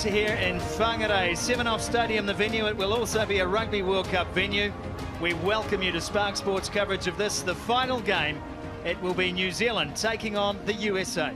Here in Whangarei, Seven-Off Stadium, the venue. It will also be a Rugby World Cup venue. We welcome you to Spark Sports coverage of this, the final game. It will be New Zealand taking on the USA.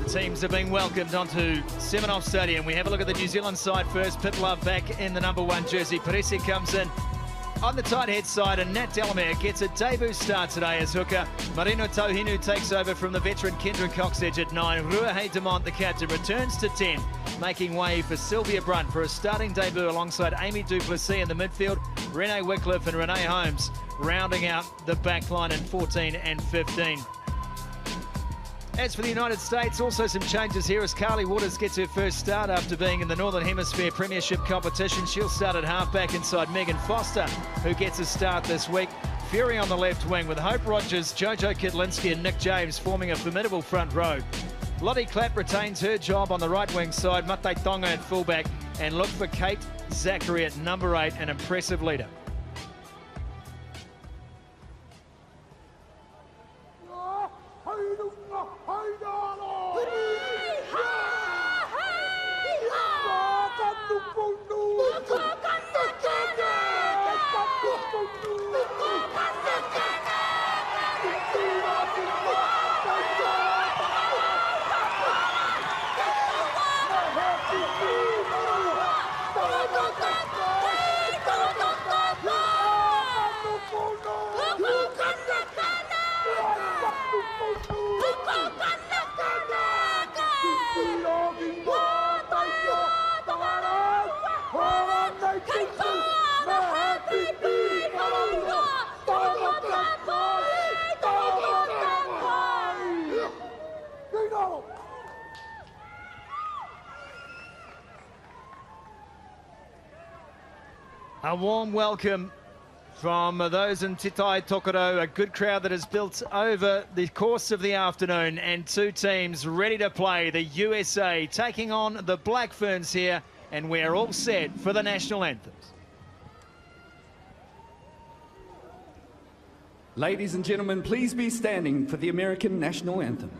Teams are being welcomed onto Seven-Off Stadium. We have a look at the New Zealand side first. Pit Love back in the number 1 jersey. Perese comes in on the tight head side, and Nat Delamere gets a debut start today as hooker. Marino Tauhinu takes over from the veteran Kendra Coxedge at 9. Ruahei Demont, the captain, returns to 10, making way for Sylvia Brunt for a starting debut alongside Amy Duplessis in the midfield. Renee Wycliffe and Renee Holmes rounding out the back line in 14 and 15. As for the United States, also some changes here as Carly Waters gets her first start after being in the Northern Hemisphere Premiership competition. She'll start at halfback inside Megan Foster, who gets a start this week. Fury on the left wing with Hope Rogers, Jojo Kidlinski and Nick James forming a formidable front row. Lottie Clapp retains her job on the right wing side, Mate Tonga at fullback, and look for Kate Zachary at number 8, an impressive leader. A warm welcome from those in Te Tai Tokoro, a good crowd that has built over the course of the afternoon, and two teams ready to play. The USA taking on the Black Ferns here, and we're all set for the national anthems. Ladies and gentlemen, please be standing for the American national anthem.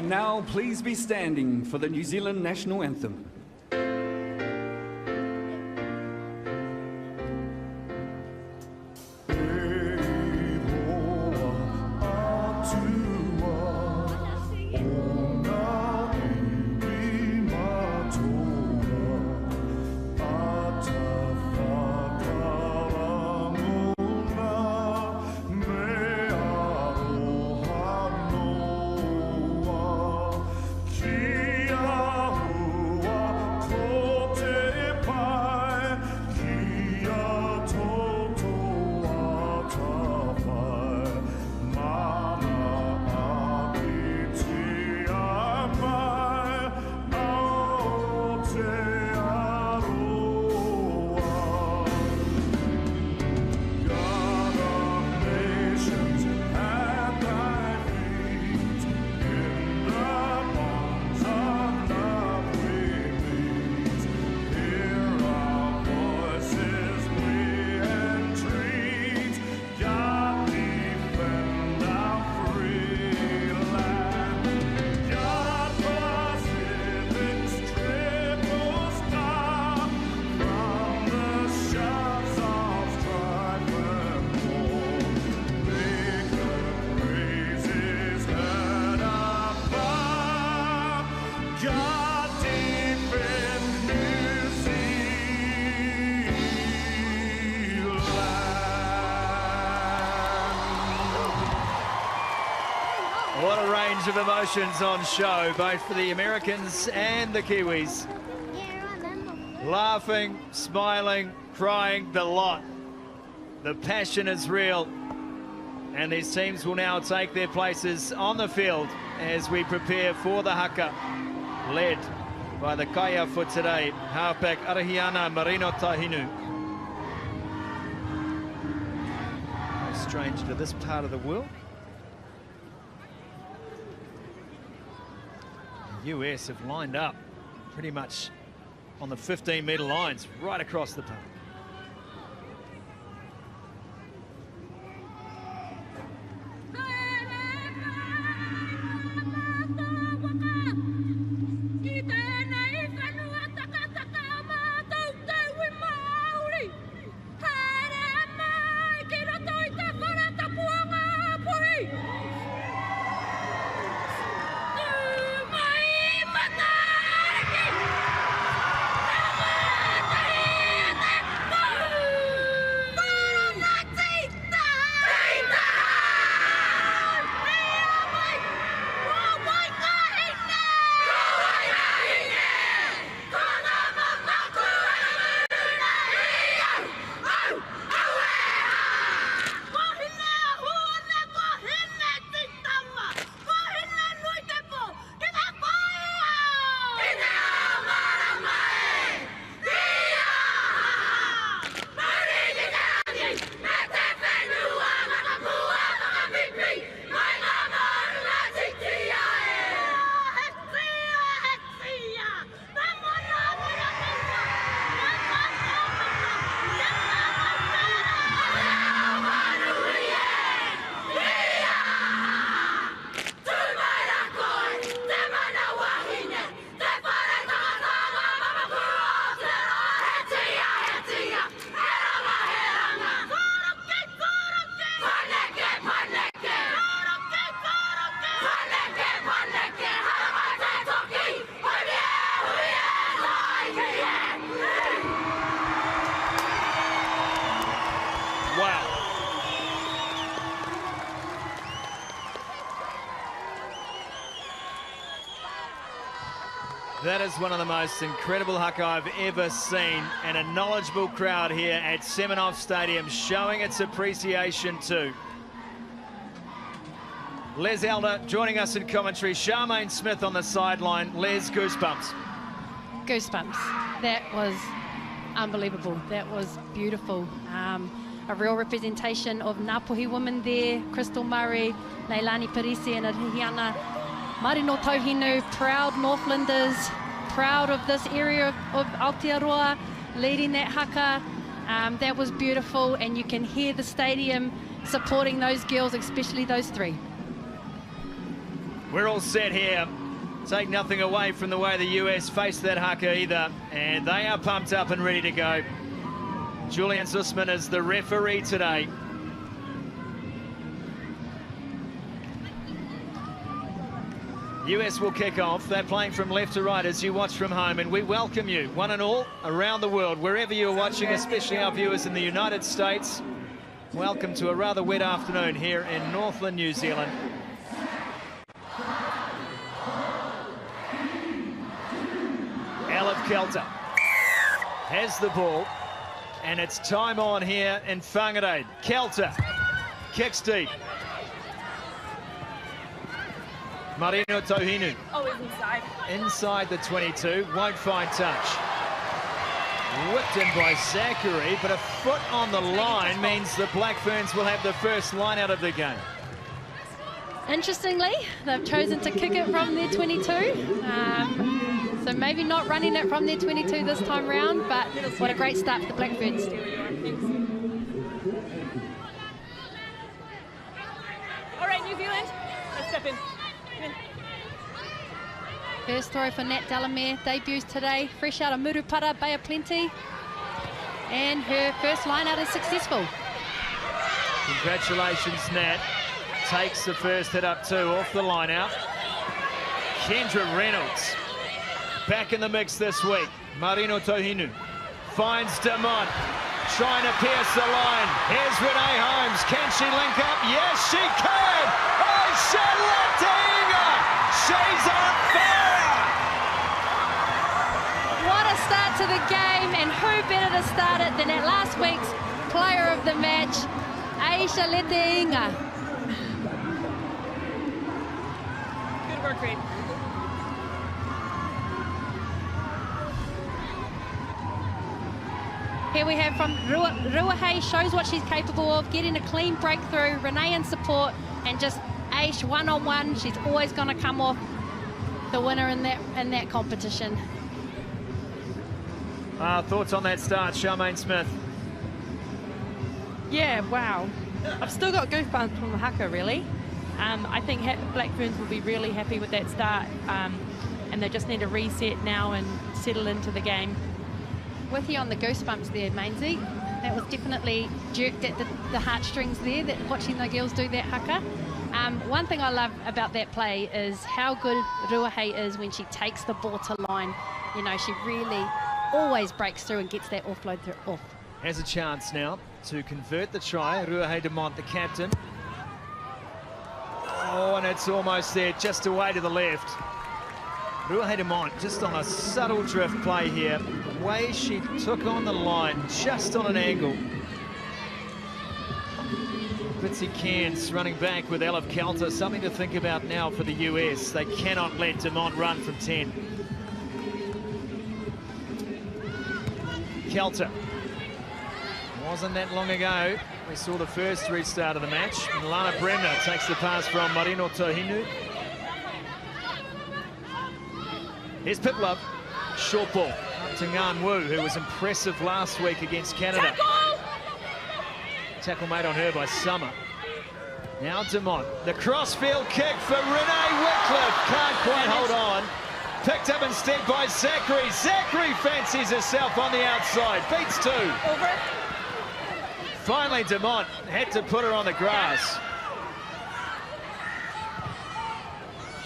And now, please be standing for the New Zealand national anthem. range of emotions on show, both for the Americans and the Kiwis. Laughing, smiling, crying, the lot. The passion is real. And these teams will now take their places on the field as we prepare for the haka, led by the kaya for today, halfback Arahiana Marino Tahinu. No stranger to this part of the world. The US have lined up pretty much on the 15-metre lines right across the park. That is one of the most incredible haka I've ever seen, and a knowledgeable crowd here at Semenov Stadium showing its appreciation too. Les Elder joining us in commentary, Charmaine Smith on the sideline. Les, goosebumps. Goosebumps. That was unbelievable. That was beautiful. A real representation of Ngāpuhi women there. Crystal Murray, Leilani Perese and Arahiana Marino Tahinu, proud Northlanders, proud of this area of Aotearoa, leading that haka. That was beautiful, and you can hear the stadium supporting those girls, especially those three. We're all set here. Take nothing away from the way the US faced that haka either, and they are pumped up and ready to go. Julian Zussman is the referee today. US will kick off. They're playing from left to right as you watch from home, and we welcome you, one and all, around the world, wherever you're watching, especially our viewers in the United States. Welcome to a rather wet afternoon here in Northland, New Zealand. Alec Kelter has the ball, and it's time on here in Whangarei. Kelter kicks deep. Marino Tahinu. Oh, it's inside. Inside the 22, won't find touch. Whipped in by Zachary, but a foot on the line means the Black Ferns will have the first line out of the game. Interestingly, they've chosen to kick it from their 22. So maybe not running it from their 22 this time round, but what a great start for the Black Ferns. All right, New Zealand, let's step in. First throw for Nat Delamere, debuts today, fresh out of Murupara, Bay of Plenty. And her first line out is successful. Congratulations, Nat. Takes the first hit up too, off the line out. Kendra Reynolds back in the mix this week. Marino Tahinu finds Damont, trying to pierce the line. Here's Renee Holmes. Can she link up? Yes, she can! Oh, Charlotte! She's on fire! What a start to the game, and who better to start it than at last week's player of the match, Aisha Leteinga. Good work, Reid. Here we have from Ruahei, shows what she's capable of, getting a clean breakthrough, Renee in support, and just Aish one-on-one. She's always going to come off the winner in that competition. Thoughts on that start, Charmaine Smith? Yeah, wow. I've still got goosebumps from the haka, really. I think Black Ferns will be really happy with that start, and they just need to reset now and settle into the game. With you on the goosebumps there, Mainsy. That was definitely jerked at the heartstrings there, watching the girls do that haka. One thing I love about that play is how good Ruahei is when she takes the ball to line. You know, she really always breaks through and gets that offload off. Has a chance now to convert the try. Ruahei de Mont, the captain. Oh, and it's almost there, just away to the left. Ruahei de Mont just on a subtle drift play here. The way she took on the line, just on an angle. Bitsy Cairns running back with Elif Kelter. Something to think about now for the US. They cannot let de Mont run from 10. Kelter. Wasn't that long ago we saw the first restart of the match. And Lana Bremner takes the pass from Marino Tohinu. Here's Piplove. Short ball up to Ngan Wu, who was impressive last week against Canada. Tackle made on her by Summer. Now de Mont. The crossfield kick for Renee Whitcliffe. Can't quite hold on. Picked up instead by Zachary. Zachary fancies herself on the outside. Beats two. Over. Finally, de Mont had to put her on the grass.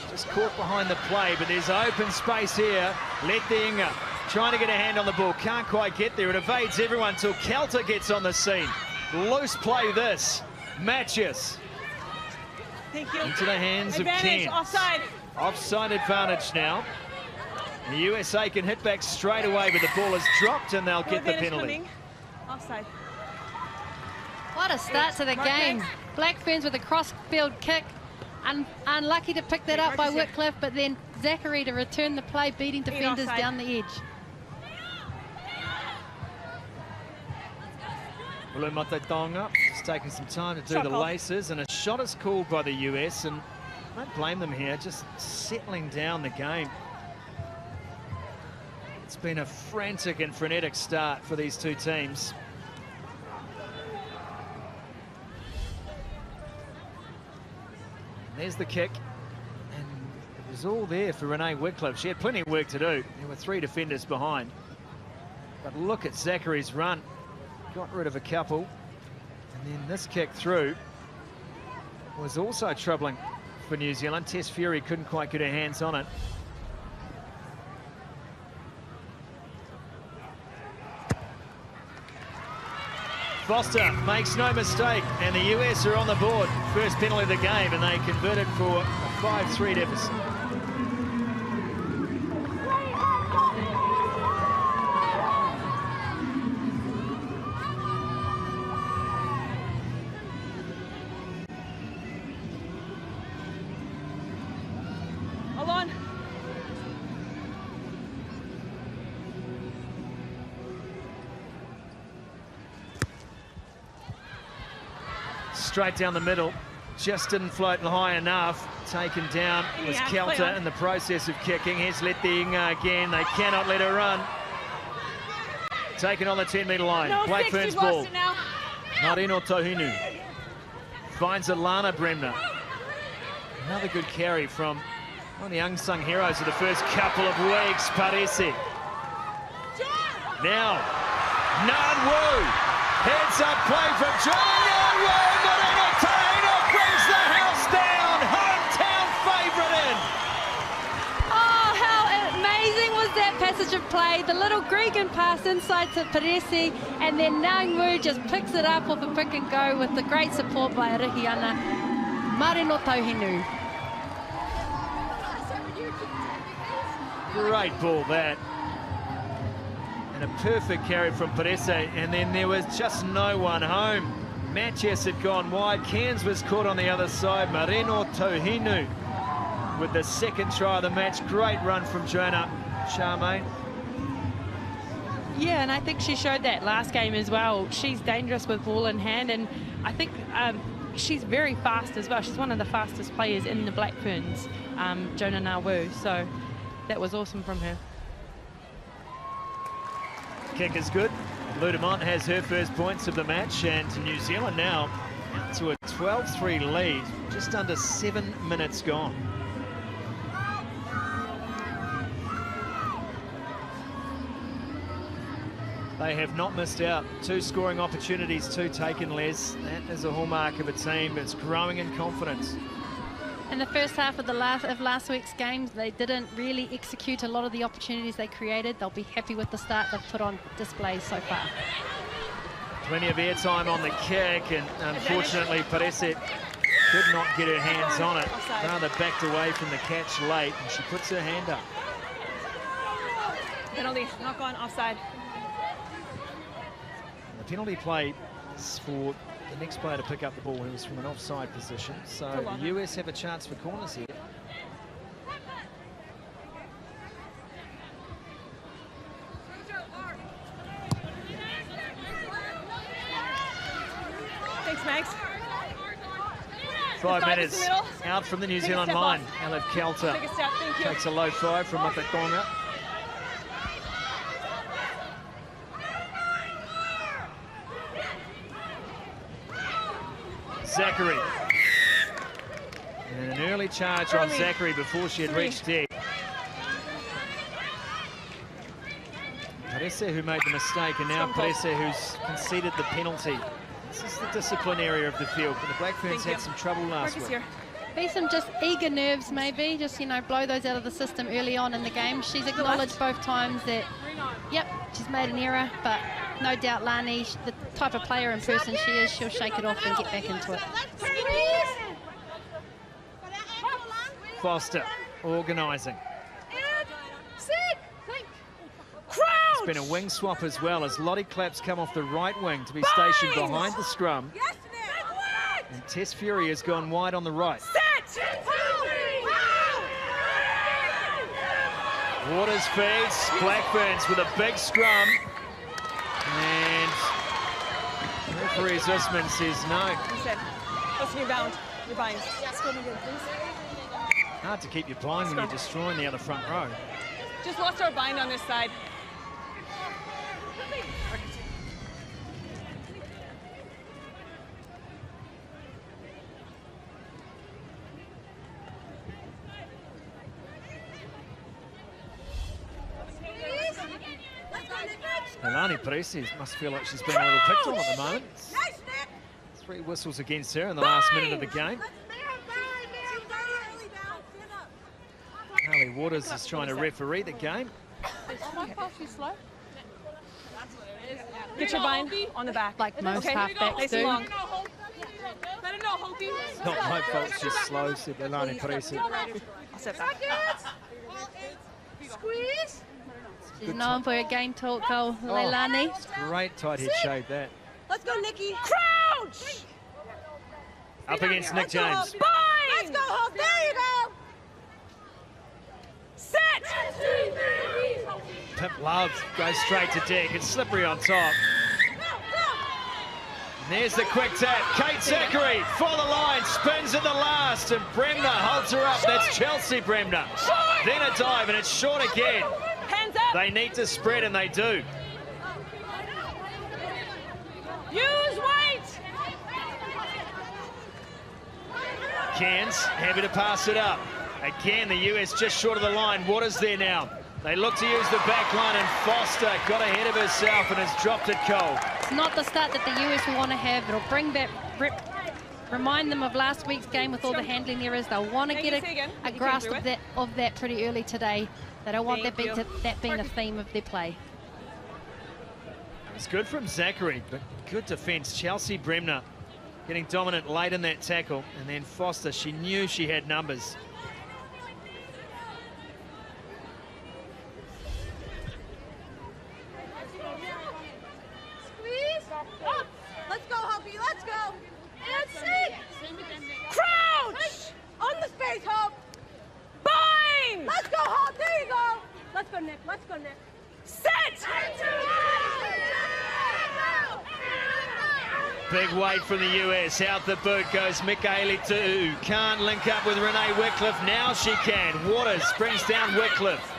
Just caught behind the play, but there's open space here. Leteinga trying to get a hand on the ball. Can't quite get there. It evades everyone till Kelter gets on the scene. Loose play this. Matches. Thank you. Into the hands of Advantage, Cairns. offside. Offside advantage now. The USA can hit back straight away, but the ball is dropped and they'll get the penalty. Coming. Offside. What a start to the Mark game. next. Black Ferns with a cross-field kick. Unlucky to pick that up by Whitcliffe, but then Zachary to return the play, beating defenders offside. down the edge. Ulu Matatonga just taking some time to do Shot the call. laces, and a shot is called by the US, and I don't blame them here, just settling down the game. It's been a frantic and frenetic start for these two teams. There's the kick, and it was all there for Renee Whitcliffe. She had plenty of work to do. There were three defenders behind. But look at Zachary's run. Got rid of a couple. And then this kick through was also troubling for New Zealand. Tess Fury couldn't quite get her hands on it. Foster makes no mistake, and the US are on the board. First penalty of the game, and they converted for a 5-3 deficit. Hold on. Straight down the middle, just didn't float high enough. Taken down was Yeah, play Kelter on. in the process of kicking. Here's Leteinga again. They cannot let her run. Taken on the 10-metre line. No, Black 60, Ferns lost ball. it now. Marino Tohinu finds Alana Bremner. Another good carry from one of the unsung heroes of the first couple of weeks, Parisi. Now, Ngan Wu. Heads up play from Ngan Wu. Marino Tohinu brings the house down. Hometown favourite in. Oh, how amazing was that passage of play. The little Gregan pass inside to Parisi, and then Ngan Wu just picks it up off a pick and go with the great support by Rihiana Marino Tohinu. Great ball that. And a perfect carry from Perese, and then there was just no one home. Matches had gone wide. Cairns was caught on the other side. Marino Tohinu with the second try of the match. Great run from Jonah Charmaine. Yeah, and I think she showed that last game as well. She's dangerous with ball in hand, and I think she's very fast as well. She's one of the fastest players in the Black Ferns, Jonah Nawu. So that was awesome from her. Kick is good. Ludemont has her first points of the match, and New Zealand now to a 12-3 lead, just under 7 minutes gone. They have not missed out. 2 scoring opportunities, 2 taken, Les. That is a hallmark of a team that's growing in confidence. In the first half of last week's games, they didn't really execute a lot of the opportunities they created. They'll be happy with the start they've put on display so far. Plenty of airtime on the kick, and unfortunately Perese could not get her hands on it. Rather backed away from the catch late, and she puts her hand up. Penalty, knock on, offside. The penalty play is for the next player to pick up the ball who was from an offside position. So the US have a chance for corners here. Thanks, Max. 5 minutes out from the New Zealand line. Alec Kelter Take a step, thank you. takes a low 5 from Matakonga. Zachary. And an early charge on Zachary before she had reached deck. Perese who made the mistake, and now Perese who's conceded the penalty. This is the discipline area of the field, but the Black Ferns had some trouble last week. Be some just eager nerves maybe, just, you know, blow those out of the system early on in the game. She's acknowledged both times that, yep, she's made an error, but no doubt Lani, the type of player and person she is, she'll shake it off and get back into it. Foster organising. It's been a wing swap as well, as Lottie Clapp's come off the right wing to be stationed behind the scrum. And Tess Fury has gone wide on the right. Waters feeds, Black Ferns with a big scrum. And referee Zussman says no. What's your bound? Your bind. Hard to keep your blind when you're destroying the other front row. Just lost our bind on this side. Elani Perese must feel like she's been a little picked on at the moment. 3 whistles against her in the last minute of the game. Harley Waters is trying to referee the game. Get your bind on the back. Like most halfbacks Nice do. and long. It's not my fault, she's slow, said Elani Perese. I'll step back. Squeeze. She's known for her game talk goal, Leilani. Great tight head shade that. Let's go, Nikki. Crouch. Up against Nick James. Let's go, Hope. There you go. Set. Pip Love goes straight to deck. It's slippery on top. And there's the quick tap. Kate Zachary for the line, spins at the last, and Bremner holds her up. That's Chelsea Bremner. Then a dive, and it's short again. Hands up. They need to spread, and they do. Use weight. Cairns happy to pass it up. Again, the US just short of the line. Waters there now. They look to use the back line, and Foster got ahead of herself and has dropped it cold. It's not the start that the US will want to have. It'll bring back, remind them of last week's game with all the handling errors. They'll want to get a grasp of that pretty early today. They don't want that being the theme of their play. It's good from Zachary, but good defence. Chelsea Bremner getting dominant late in that tackle, and then Foster, she knew she had numbers. Let's go, Nick. Set! Big weight from the US. Out the boot goes Michaeli Tu. Can't link up with Renee Wycliffe. Now she can. Waters brings down Wycliffe.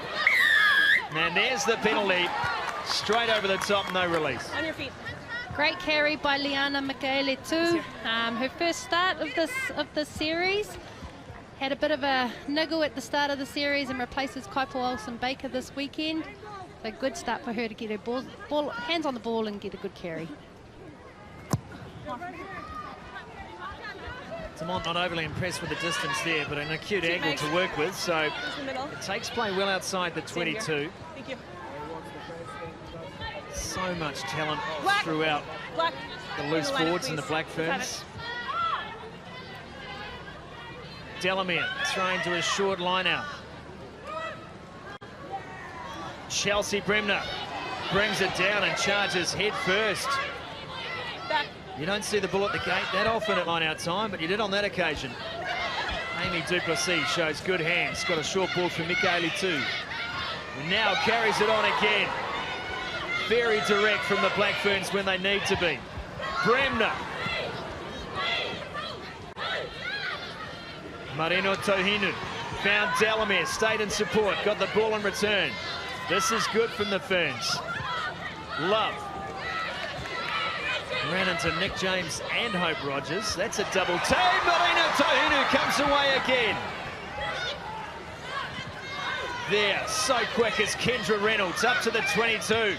And there's the penalty. Straight over the top, no release. On your feet. Great carry by Liana Michaeli Tu. Her first start of the series. Had a bit of a niggle at the start of the series and replaces Kaipo Olsen-Baker this weekend. So good start for her to get her hands on the ball and get a good carry. Demont not overly impressed with the distance there, but an acute angle to work with, so it takes play well outside the 22. Thank you. So much talent throughout the loose forwards and the Black Ferns. Delamere trying to a short line out. Chelsea Bremner brings it down and charges head first. Back. You don't see the ball at the gate that often at line-out time, but you did on that occasion. Amy Duplessis shows good hands. Got a short ball from Michaeli Tu. And now carries it on again. Very direct from the Black Ferns when they need to be. Bremner. Marino Tohinu found Delamere, stayed in support, got the ball in return. This is good from the Ferns. Love. Ran into Nick James and Hope Rogers. That's a double team. Marino Tohinu comes away again. There, so quick is Kendra Reynolds up to the 22.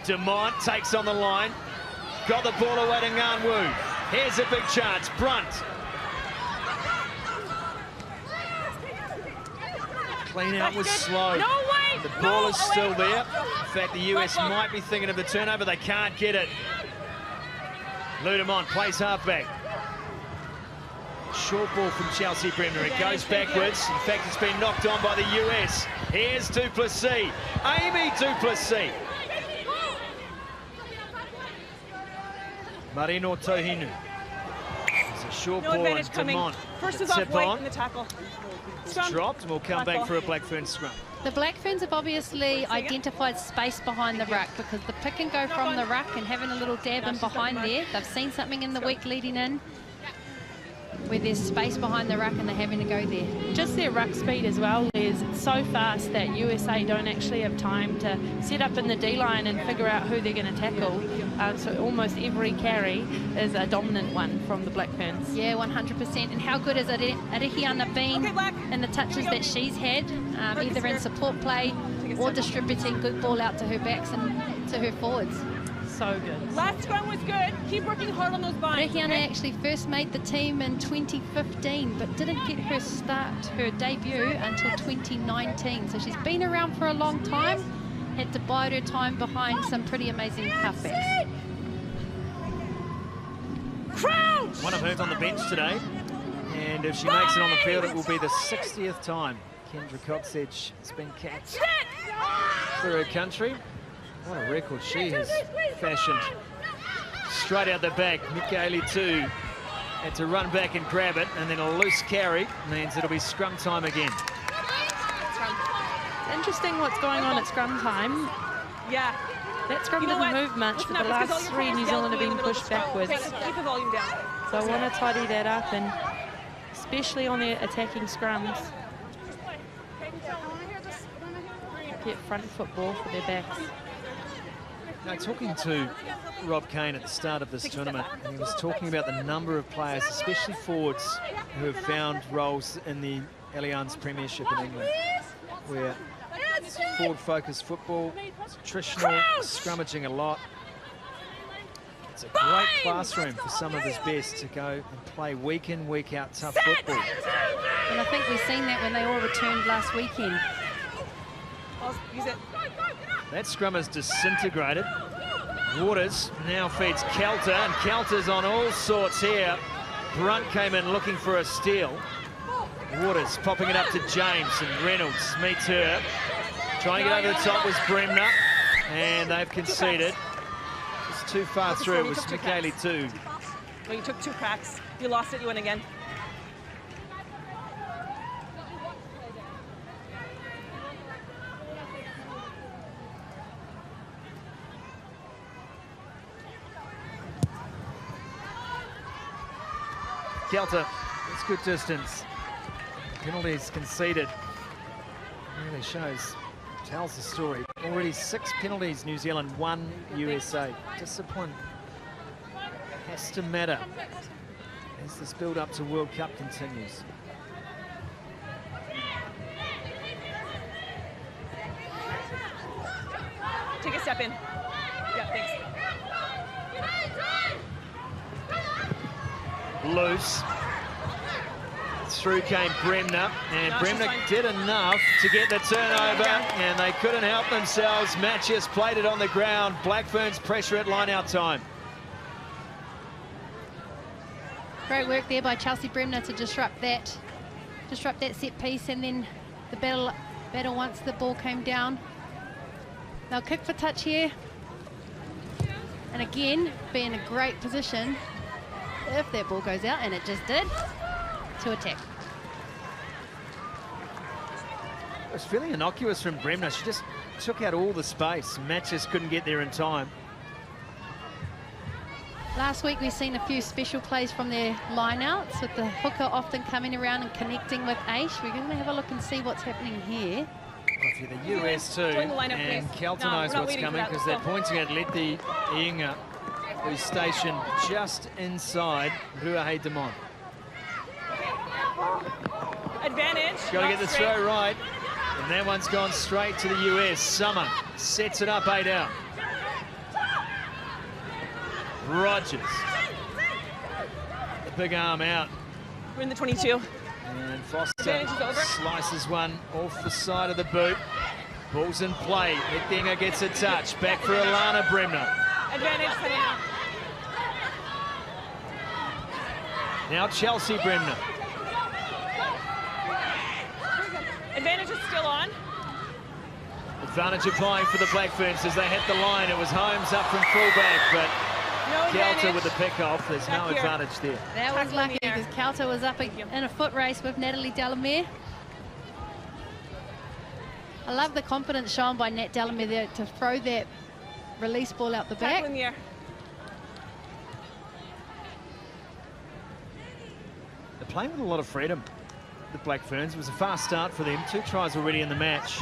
Demont takes on the line. Got the ball away to Nganwu. Here's a big chance. Brunt. Clean out was slow. No way! The ball is still there. In fact, the US might be thinking of the turnover. They can't get it. Ludemont plays halfback. Short ball from Chelsea Bremner. It goes backwards. In fact, it's been knocked on by the US. Here's Duplessis. Amy Duplessis. Marino Tohinu. It's a short ball and Demont. First is off white in the tackle. It's dropped and we'll come back for a Black Fern scrum. The Black Ferns have obviously identified space behind the ruck because the pick and go from the ruck and having a little dab in behind there. They've seen something in the week leading in where there's space behind the ruck and they're having to go there. Just their ruck speed as well, Liz. It's so fast that USA don't actually have time to set up in the D-line and figure out who they're going to tackle. So almost every carry is a dominant one from the Black Ferns. Yeah, 100%. And how good has Arehiana been in the touches that she's had, either in support play or distributing good ball out to her backs and to her forwards. So good. Last scrum was good. Keep working hard on those binds. Arehiana actually first made the team in 2015, but didn't get her start, her debut, until 2019. So she's been around for a long time. Had to bide her time behind some pretty amazing halfbacks. Crouch! One of hers on the bench today, and if she makes it on the field, it will be the 60th time Kendra Coxedge has been capped for her country. What a record she has fashioned. Straight out the back, Michaeli Tu had to run back and grab it, and then a loose carry means it'll be scrum time again. Interesting what's going on at scrum time. Yeah. That scrum didn't move much, but the last three New Zealand have been pushed backwards. Keep the volume down. So I want to tidy that up, and especially on their attacking scrums. Get front football for their backs. Now, talking to Rob Kane at the start of this tournament, he was talking about the number of players, especially forwards, who have found roles in the Allianz Premiership in England, where forward-focused football, it's attritional, scrummaging a lot. It's a great classroom for some of his best to go and play week in, week out tough football. And I think we've seen that when they all returned last weekend. Use it. That scrum is disintegrated. Waters now feeds Kelter, and Kelter's on all sorts here. Brunt came in looking for a steal. Waters popping it up to James, and Reynolds meets her. Trying to get over the top was Bremner, and they've conceded. It's too far through. It was Michaeli Tu. Well, you took 2 cracks. You lost it, you win again. Kelter, it's good distance. Penalties conceded. Really shows, tells the story. Already 6 penalties, New Zealand, 1 USA. Discipline has to matter as this build-up to World Cup continues. Take a step in. Yeah, thanks. Loose. Through came Bremner, and Bremner did enough to get the turnover, and they couldn't help themselves. Matches played it on the ground. Black Ferns pressure at line-out time. Great work there by Chelsea Bremner to disrupt that set piece, and then the battle once the ball came down. They'll kick for touch here, and again be in a great position if that ball goes out, and it just did, to attack. It was fairly innocuous from Bremner. She just took out all the space. Matches couldn't get there in time. Last week we've seen a few special plays from their line-outs, with the hooker often coming around and connecting with Aish. We're going to have a look and see what's happening here. Well, if you're the US too, and Kelter knows what's coming, because they're pointing at Letty Inga, who's stationed just inside Ruahe Demon. Advantage. Got to get the throw right, and that one's gone straight to the US. Summer sets it up 8 out. Rogers. The big arm out. We're in the 22. And Foster slices one off the side of the boot. Ball's in play. Letty gets a touch. Back for Alana Bremner. Advantage for now. Now Chelsea Bremner. Advantage is still on. Advantage applying for the Black Ferns as they hit the line. It was Holmes up from fullback, but No Kelter with the pick off. There's no advantage there. That was lucky because Kelter was up in a foot race with Natalie Delamere. I love the confidence shown by Nat Delamere there to throw that release ball out the back. Tackle in the air. They're playing with a lot of freedom, the Black Ferns. It was a fast start for them. 2 tries already in the match.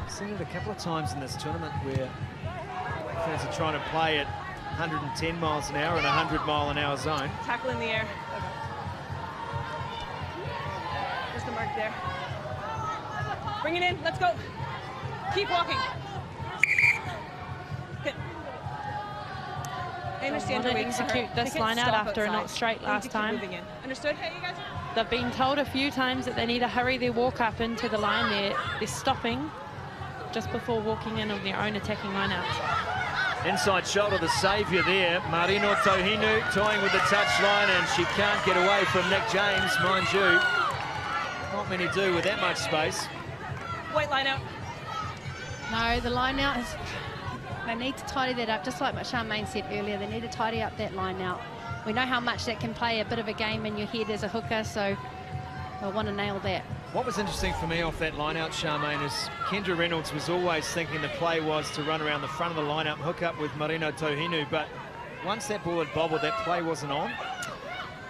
I've seen it a couple of times in this tournament where Black Ferns are trying to play at 110 miles an hour in a 100-mile-an-hour zone. Tackle in the air. There's the mark there. Bring it in. Let's go. Keep walking. Hit. I understand want to execute this line out after a not straight last time. Understood? Hey, you guys. They've been told a few times that they need to hurry their walk up into the line. They're stopping just before walking in on their own attacking line out. Inside shoulder, the saviour there. Marino Tohinu toying with the touchline, and she can't get away from Nick James, mind you. Not many do with that much space. White line out. No, the line out is... They need to tidy that up, just like what Charmaine said earlier. They need to tidy up that line out. We know how much that can play a bit of a game in your head as a hooker, so they'll want to nail that. What was interesting for me off that line-out, Charmaine, is Kendra Reynolds was always thinking the play was to run around the front of the line-up, hook up with Marino Tohinu, but once that ball had bobbled, that play wasn't on.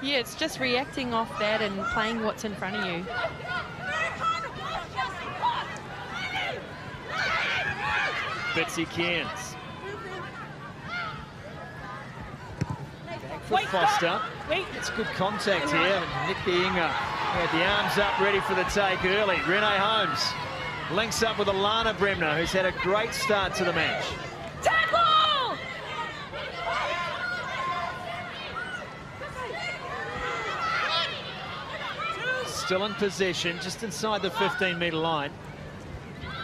Yeah, it's just reacting off that and playing what's in front of you. Bitsy Cairns. Back for Wait, Foster. Wait. It's good contact here. Nick Inga had the arms up ready for the take early. Renee Holmes links up with Alana Bremner, who's had a great start to the match. Tackle! Still in possession, just inside the 15-metre line.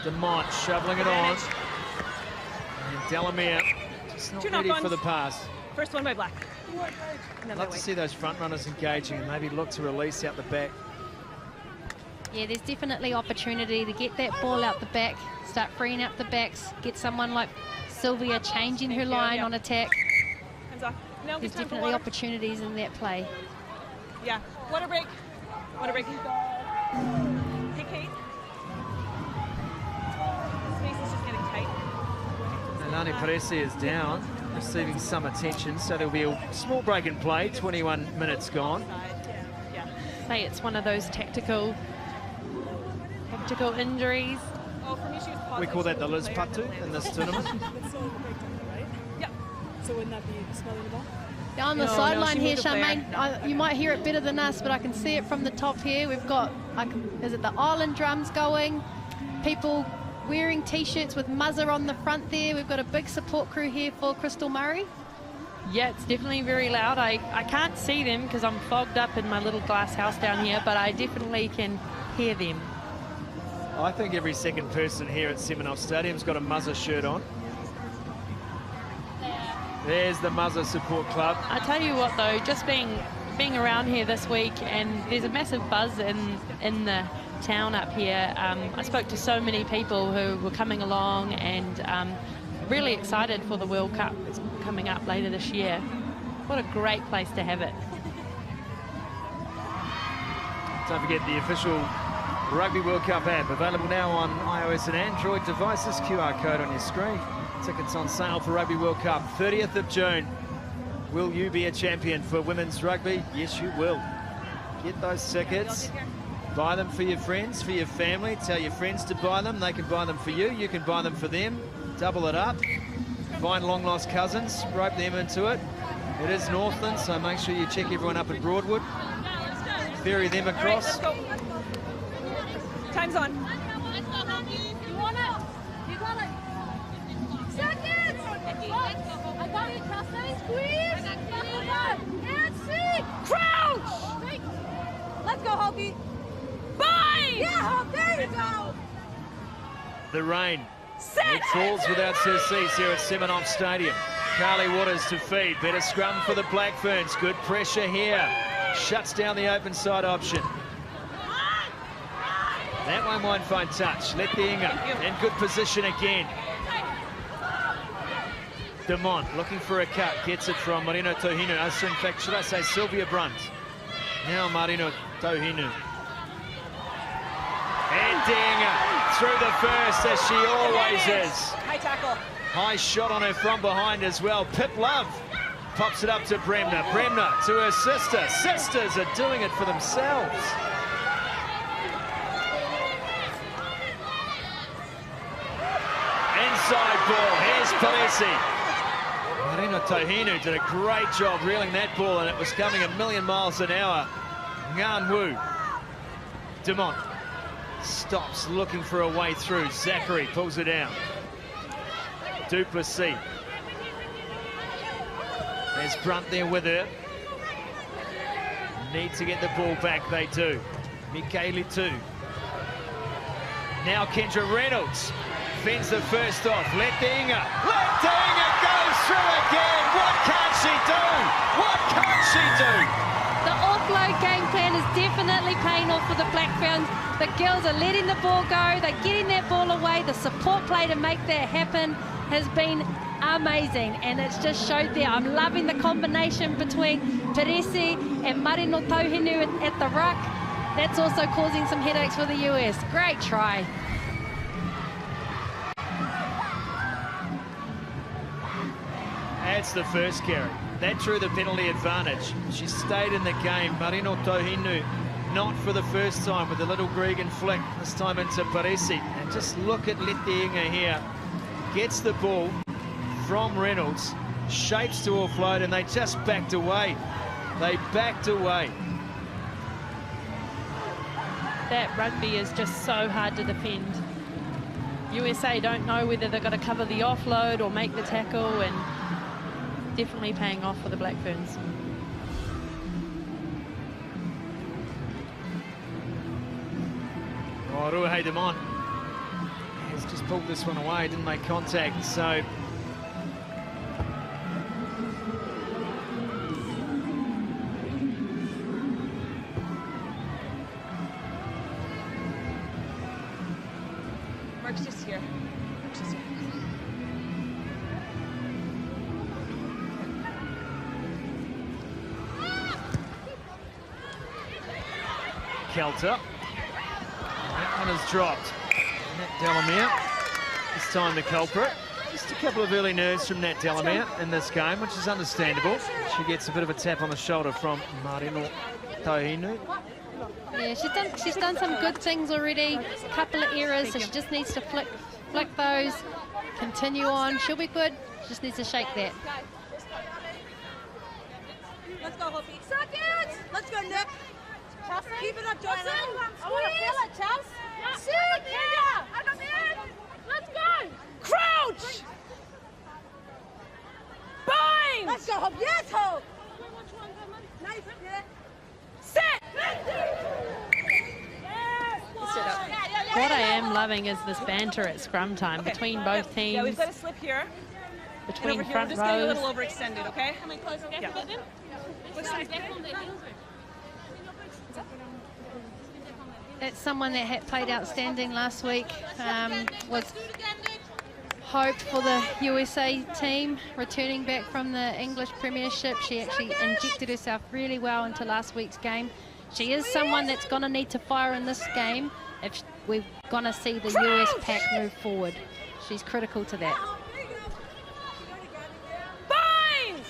DeMont shoveling it on. And Delamere just not ready for the pass. First one by Black. I'd love to see those front runners engaging and maybe look to release out the back. Yeah, there's definitely opportunity to get that ball out the back, start freeing up the backs, get someone like Sylvia changing her line on attack. Hands off. No, There's definitely opportunities in that play. Yeah, water break. Water break. Hey, Kate. Space is just getting tight. Elani Paresi is down, receiving some attention, so there'll be a small break in play, 21 minutes gone. Say it's one of those tactical injuries. We call that the Liz Patu in this tournament. Yep. So wouldn't that be smelling the ball? Yeah, on the No, sideline she here, moved up Charmaine, you might hear it better than us, but I can see it from the top here. We've got, is it the island drums going? People wearing T-shirts with Muzzer on the front there. We've got a big support crew here for Crystal Murray. Yeah, it's definitely very loud. I can't see them because I'm fogged up in my little glass house down here, but I definitely can hear them. I think every second person here at Semenov Stadium's got a Muzzer shirt on. There's the Muzzer Support Club. I tell you what though, just being around here this week, and there's a massive buzz in the town up here. I spoke to so many people who were coming along and really excited for the World Cup. It's coming up later this year. What a great place to have it. Don't forget the official Rugby World Cup app, available now on iOS and Android devices. QR code on your screen. Tickets on sale for Rugby World Cup, 30th of June. Will you be a champion for women's rugby? Yes, you will. Get those tickets. Buy them for your friends, for your family. Tell your friends to buy them. They can buy them for you. You can buy them for them. Double it up. Find long-lost cousins. Rope them into it. It is Northland, so make sure you check everyone up at Broadwood. Ferry them across. All right, let's go. Time's on. You want it? You got it. Seconds! I got it, Kelsey. Squeeze! And see! Crouch! Let's go, Hokie. Bye! Yeah, Hope, there you go! The rain. It falls without surcease here at Semenov Stadium. Carly Waters to feed. Better scrum for the Black Ferns. Good pressure here. Shuts down the open side option. That one won't find touch. Let the Inga in good position again. Demont looking for a cut. Gets it from Marino Tohinu. In fact, should I say Sylvia Brunt. Now Marino Tohinu. And Dinga through the first, as she always is. High tackle. High shot on her from behind as well. Pip Love pops it up to Bremner. Bremner to her sister. Sisters are doing it for themselves. Inside ball. Here's Palesi. Marino Tohinu did a great job reeling that ball, and it was coming a million miles an hour. Ngan Wu. Demont stops looking for a way through. Zachary pulls it down. Duplessis. There's Brunt there with her. Need to get the ball back, they do. Michaeli too. Now Kendra Reynolds fends the first off. Let the Inga goes through again. What can't she do? What can't she do? The offload game plan is definitely paying off for the Black Ferns. The girls are letting the ball go. They're getting that ball away. The support play to make that happen has been amazing, and it's just showed there. I'm loving the combination between Peresi and Marino Tohinu at the ruck. That's also causing some headaches for the US. Great try. That's the first carry. That drew the penalty advantage. She stayed in the game. Marino Tohinu, not for the first time, with a little Gregan flick, this time into Peresi. And just look at Letienga here. Gets the ball from Reynolds, shapes to offload, and they just backed away. They backed away. That rugby is just so hard to defend. USA don't know whether they're going to cover the offload or make the tackle, and definitely paying off for the Black Ferns. Oh, Ruahei Demont has just pulled this one away, didn't make contact, so Mark's just here. Mark's just here. Kelter. That one is dropped. Nat Delamere, this time the culprit. Just a couple of early nerves from Nat Delamere in this game, which is understandable. She gets a bit of a tap on the shoulder from Marino Tahinu. Yeah, she's done some good things already. A couple of errors, so she just needs to flick those, continue on. She'll be good. She just needs to shake that. Let's go, Hopi. Seconds! Let's go, Nick. Chelsea. Keep it up, Joanna. I want to feel it, Chelsea. Yeah. I got in. Let's go. Crouch! Bind! Let's go, Hope. Yes, Hope. Nice. Set! What I am loving is this banter at scrum time between both teams. Yeah, we've got a slip here. Between here, front we're just getting a rows. little overextended, okay? Yeah. That's someone that had played outstanding last week. Was hope for the USA team returning back from the English Premiership. She actually injected herself really well into last week's game. She is someone that's going to need to fire in this game if we're going to see the US pack move forward. She's critical to that. Bind!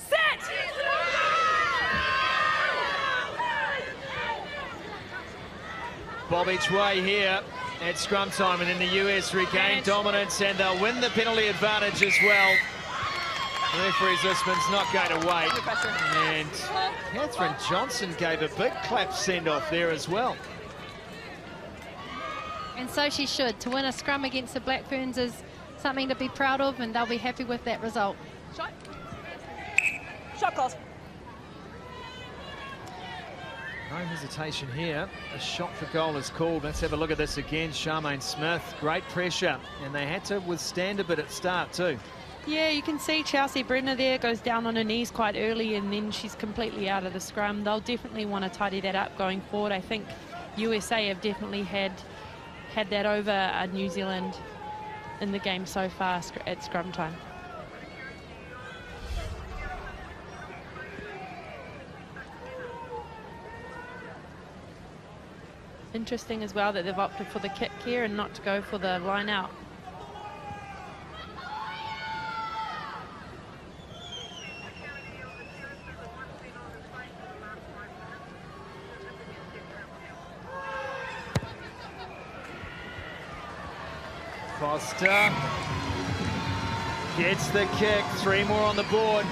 Set! Bob each way here at scrum time, and then the US regain dominance, and they'll win the penalty advantage as well. Referee Zisman's not going to wait. And Catherine Johnson gave a big clap send-off there as well. And so she should. To win a scrum against the Black Ferns is something to be proud of, and they'll be happy with that result. Shot. Shot calls. No hesitation here. A shot for goal is called. Let's have a look at this again. Charmaine Smith, great pressure, and they had to withstand a bit at start too. Yeah, you can see Chelsea Brenner there goes down on her knees quite early, and then she's completely out of the scrum. They'll definitely want to tidy that up going forward. I think USA have definitely had that over New Zealand in the game so far at scrum time. Interesting as well that they've opted for the kick here and not to go for the line out. Foster gets the kick, 3 more on the board.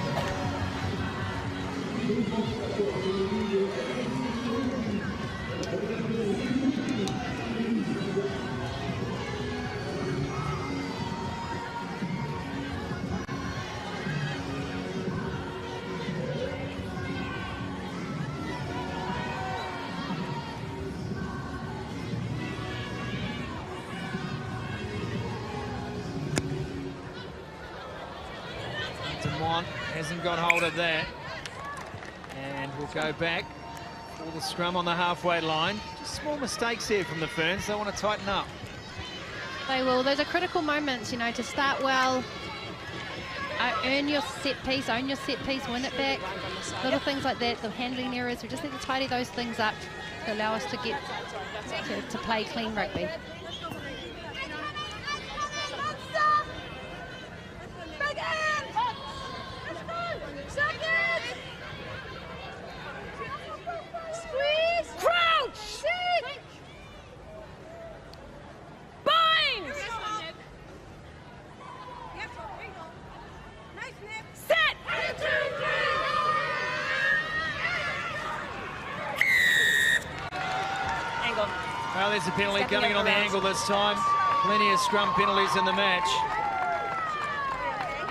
Hasn't got hold of that, and we'll go back for the scrum on the halfway line. Just small mistakes here from the Ferns. They want to tighten up. They will. Those are critical moments, you know, to start well, earn your set piece, own your set piece, win it back. Little things like that, the handling errors. We just need to tidy those things up to allow us to get to play clean rugby. Well, there's a penalty coming in on the angle this time. Plenty of scrum penalties in the match.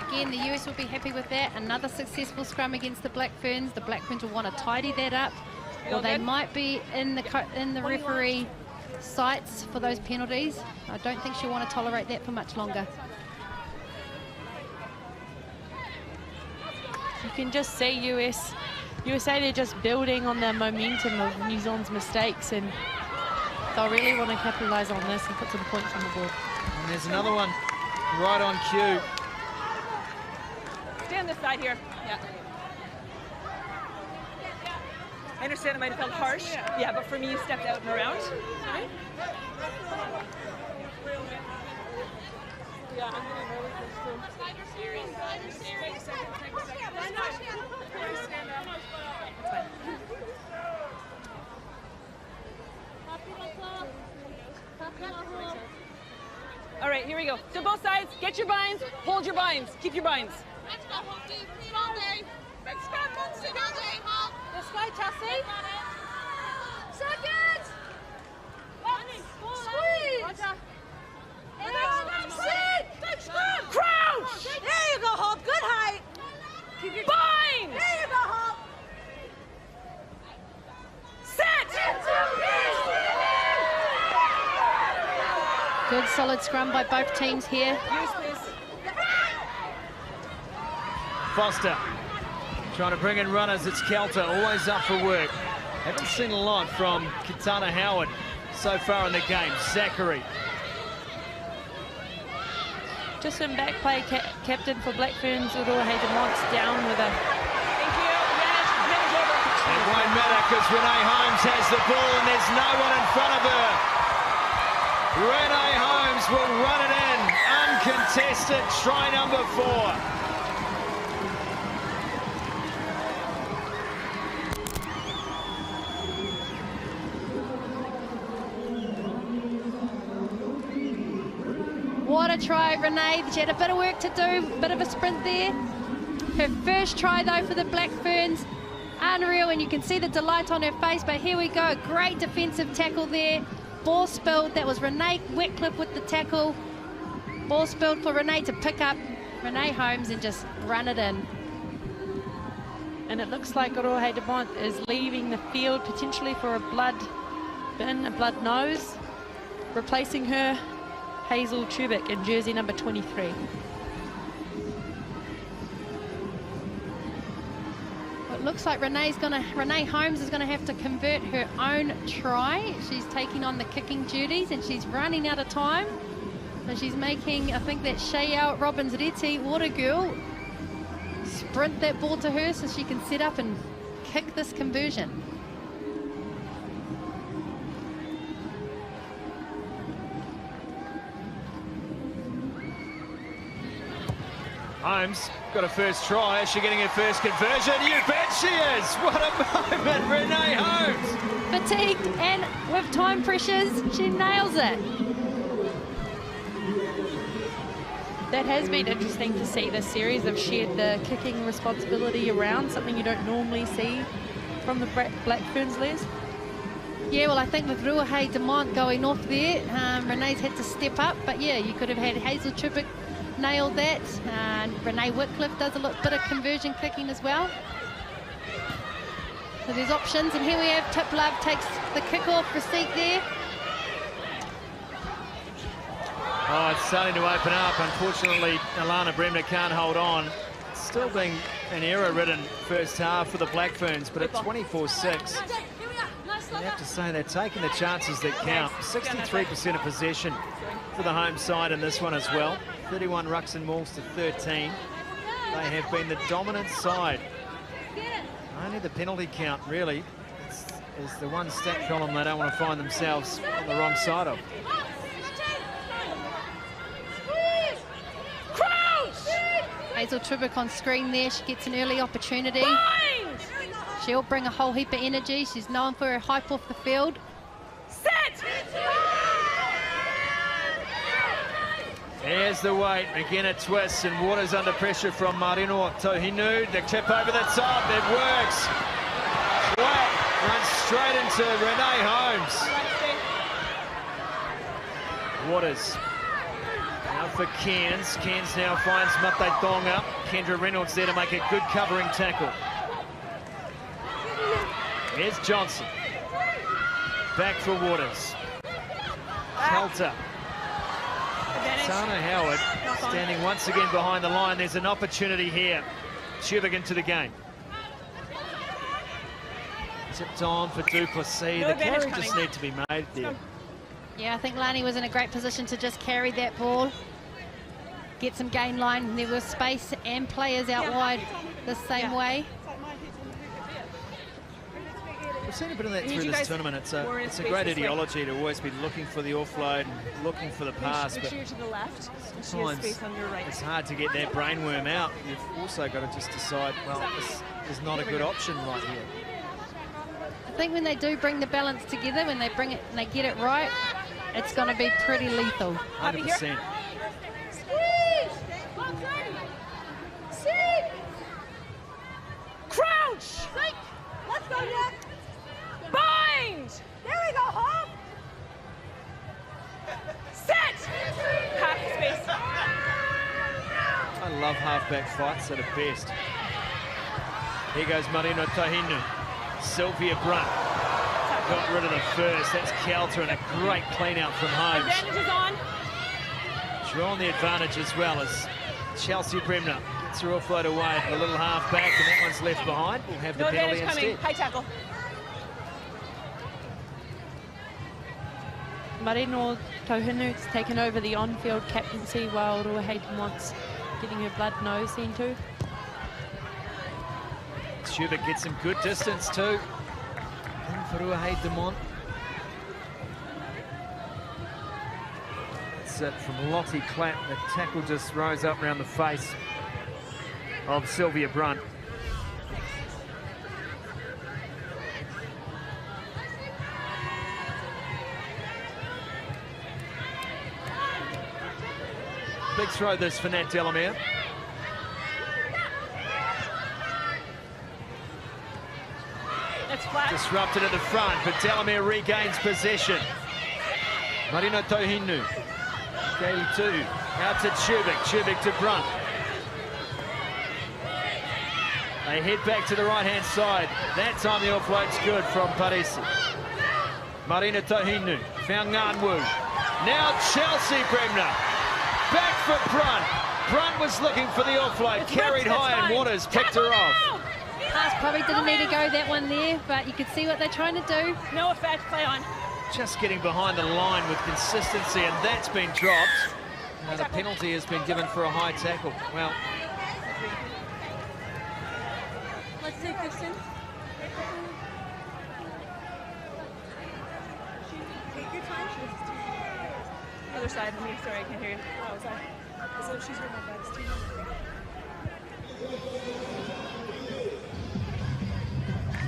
Again, the US will be happy with that. Another successful scrum against the Black Ferns. The Black Ferns will want to tidy that up, or they might be in the referee sights for those penalties. I don't think she'll want to tolerate that for much longer. You can just see USA, they're just building on the momentum of New Zealand's mistakes, and they'll really want to capitalise on this and put some points on the board. And there's another one right on cue. Stay on this side here. Yeah. I understand it might have felt harsh. Yeah, but for me, you stepped out and around. Yeah, I'm getting nervous too. All right, here we go. To both sides, get your binds, hold your binds, keep your binds. Let's go, Monty. Bring it all day. Let's go, Monty. All day, Hawk. Let's go, Chelsea. Seconds. Squeeze. Roger. And sit. Good scrum. Crouch! There you go, Hawk. Good height. Keep your binds! There you go, Hawk. Set! Good solid scrum by both teams here. Use this. Foster trying to bring in runners. It's Kelter, always up for work. Haven't seen a lot from Kitana Howard so far in the game. Zachary. Just some back play, captain for Black Ferns, Uroa Haydemont's down with a... Thank you. Yes, It won't matter because Renee Holmes has the ball and there's no one in front of her. Renee Holmes will run it in. Uncontested, try number 4. What a try, Renee. She had a bit of work to do, a bit of a sprint there. Her first try, though, for the Black Ferns. Unreal, and you can see the delight on her face, but here we go. Great defensive tackle there. Ball spilled. That was Renee Wetcliffe with the tackle. Ball spilled for Renee to pick up Renee Holmes and just run it in. And it looks like Uroa Haydemont is leaving the field potentially for a blood bin, a blood nose. Replacing her, Hazel Tubic in jersey number 23. It looks like Renee Holmes is gonna have to convert her own try. She's taking on the kicking duties and she's running out of time. So she's making, I think that Shayao Robbins-Reti, water girl, sprint that ball to her so she can set up and kick this conversion. Holmes got a first try. Is she getting her first conversion? You bet she is. What a moment, Renee Holmes. Fatigued and with time pressures, she nails it. That has been interesting to see this series. They've shared the kicking responsibility around, something you don't normally see from the Black Ferns, Les. Yeah, well, I think with Uroa Haydemont going off there, Renee's had to step up. But yeah, you could have had Hazel Tubic nail that. Renee Wetcliffe does a little bit of conversion kicking as well. So there's options, and here we have Tip Love takes the kick-off receipt there. Oh, it's starting to open up. Unfortunately, Alana Bremner can't hold on. It's still being an error-ridden first half for the Black Ferns, but at 24-6, you have to say they're taking the chances that count. 63% of possession for the home side in this one as well. 31 rucks and mauls to 13. They have been the dominant side. Only the penalty count, really, is the one stat column they don't want to find themselves on the wrong side of. Hazel Tubic on screen there. She gets an early opportunity. She'll bring a whole heap of energy. She's known for her hype off the field. Set! Here's the weight. Again, a twist, and Waters under pressure from Marino Tohinu. The tip over the top. It works. Whack. Runs straight into Renee Holmes. Waters. Now for Cairns. Cairns now finds Mate Tonga. Kendra Reynolds there to make a good covering tackle. Here's Johnson. Back for Waters. Kelter. Sana Howard standing once again behind the line. There's an opportunity here. Tubic into the game. Tipped on for Duplessis. The carry just need to be made there. Yeah, I think Lani was in a great position to just carry that ball, get some gain line. There was space and players out wide the same way. seen a bit of that I need through you this guys tournament. It's more in a space great this way. ideology to always be looking for the offload and looking for the pass. Make But sure you're to the left, and she has sometimes space on your right. it's hard to get that brainworm out. You've also got to just decide, well, this is not a good option right here. I think when they do bring the balance together, when they bring it and they get it right, it's going to be pretty lethal. Happy here? 100%. Squeeze! Seek! Crouch! Seek! Let's go, Nick! Bind! There we go, Hop! Set! Half space. I love halfback fights at the best. Here goes Marino Tahinu. Sylvia Brunt got rid of the first. That's Kelter and a great clean out from Holmes. Advantage is on. Drawn the advantage as well as Chelsea Bremner gets her offload away from the little halfback, and that one's left behind. We'll have the No penalty advantage coming. instead. High tackle. Marino Tohunu's taken over the on-field captaincy while Ruahayden wants getting her blood nose seen to. Schubert gets some good distance too. And for Ruahayden on. That's it from Lottie Clapp. The tackle just rose up around the face of Sylvia Brunt. Big throw this for Nat Delamere. That's flat. Disrupted at the front, but Delamere regains possession. Marino Tohinu. Gailey 2. Out to Chubik. Chubik to Brunt. They head back to the right-hand side. That time the offload's good from Parisi. Marino Tohinu. Found Nganwu. Now Chelsea Bremner. Back for Brunt. Brunt was looking for the offload. It's Carried ripped, high that's and fine. Waters picked her off. Pass probably didn't need to go that one there, but you could see what they're trying to do. No effect. Play on. Just getting behind the line with consistency, and that's been dropped. Now the penalty has been given for a high tackle. Well, Let's take this in. Take your time. Other side of me. Sorry, I can't hear you. Oh, sorry. As though she's with my dad's team.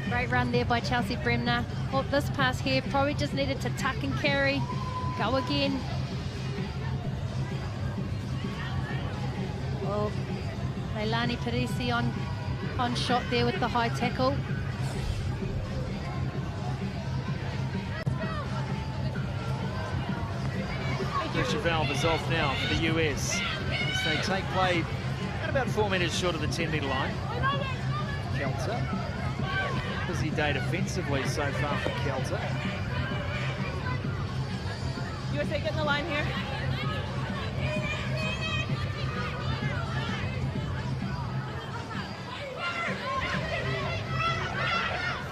Great run there by Chelsea Bremner. Well, this pass here probably just needed to tuck and carry. Go again. Well, Leilani Parisi on shot there with the high tackle. pressure valve is off now for the US. As they take play at about 4 metres short of the 10-metre line. Kelter. Busy day defensively so far for Kelter. USA getting the line here.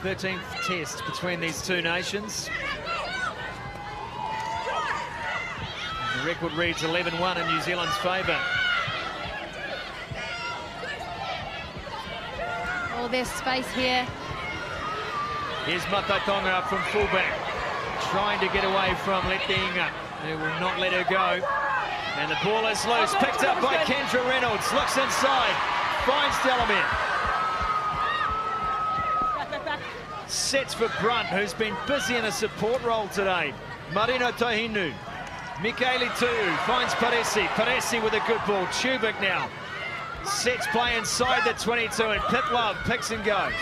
The 13th test between these two nations. And the record reads 11-1 in New Zealand's favour. Oh, there's space here. Here's Matatonga up from fullback, trying to get away from Letinga, who will not let her go. And the ball is loose, picked up by Kendra Reynolds, looks inside, finds Delamere. Back. Sets for Brunt, who's been busy in a support role today. Marino Tahinu, Michaeli Tu'u finds Paresi. Paresi with a good ball. Chubik now sets play inside the 22, and Pip Love picks and goes.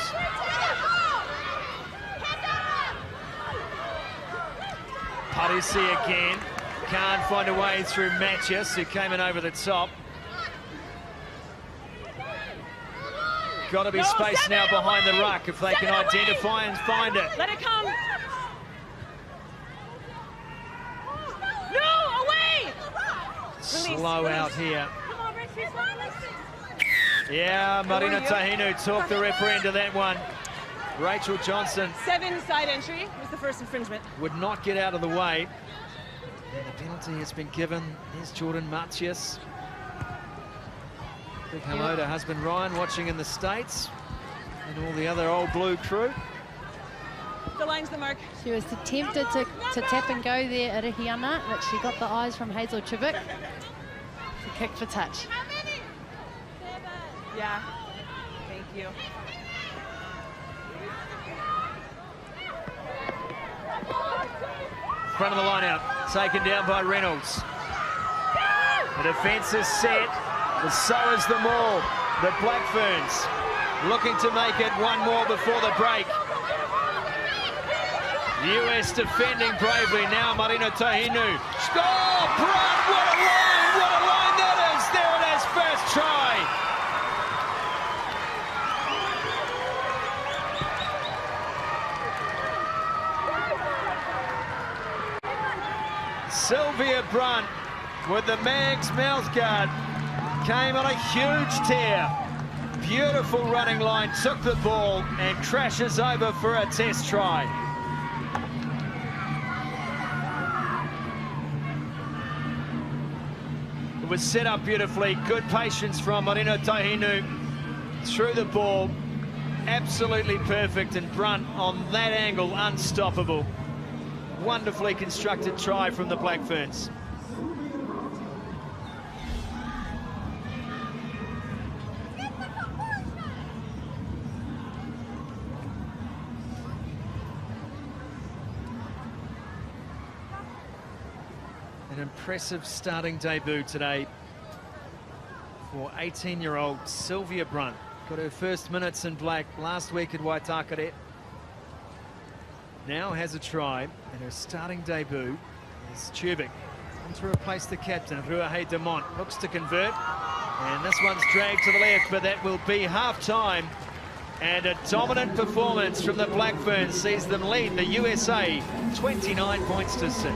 Paresi again, can't find a way through Matches, who came in over the top. Got to be space now behind the ruck if they can identify and find it. Let it come. No, away. Slow out here. Come on, Rick, she's on this. Yeah, Marino Tahinu talked the referee into that one. Rachel Johnson 7 side entry was the first infringement. would not get out of the way. And the penalty has been given. Here's Jordan Matias. Big hello to husband Ryan watching in the States and all the other old blue crew. The line's the mark. She was tempted to tap and go there, Irihiana, but she got the eyes from Hazel Chivik to kick for touch. Yeah. Thank you. Front of the line out, taken down by Reynolds. The defence is set, but so is the maul. The Black Ferns looking to make it one more before the break. US defending bravely now, Marina Tahinu. Oh, Brunt, what a line that is! There it is, first try. Sylvia Brunt with the Mag's mouthguard came on a huge tear. Beautiful running line, took the ball and crashes over for a test try. It was set up beautifully, good patience from Marina Tahinu through the ball. Absolutely perfect, and Brunt on that angle, unstoppable. Wonderfully constructed try from the Black Ferns. An impressive starting debut today for 18-year-old Sylvia Brunt. Got her first minutes in black last week at Waitakere. Now has a try, and her starting debut is Chubik. And to replace the captain, Ruahe Demont. Looks to convert, and this one's dragged to the left, but that will be half-time. And a dominant performance from the Black Ferns sees them lead the USA 29 points to 6.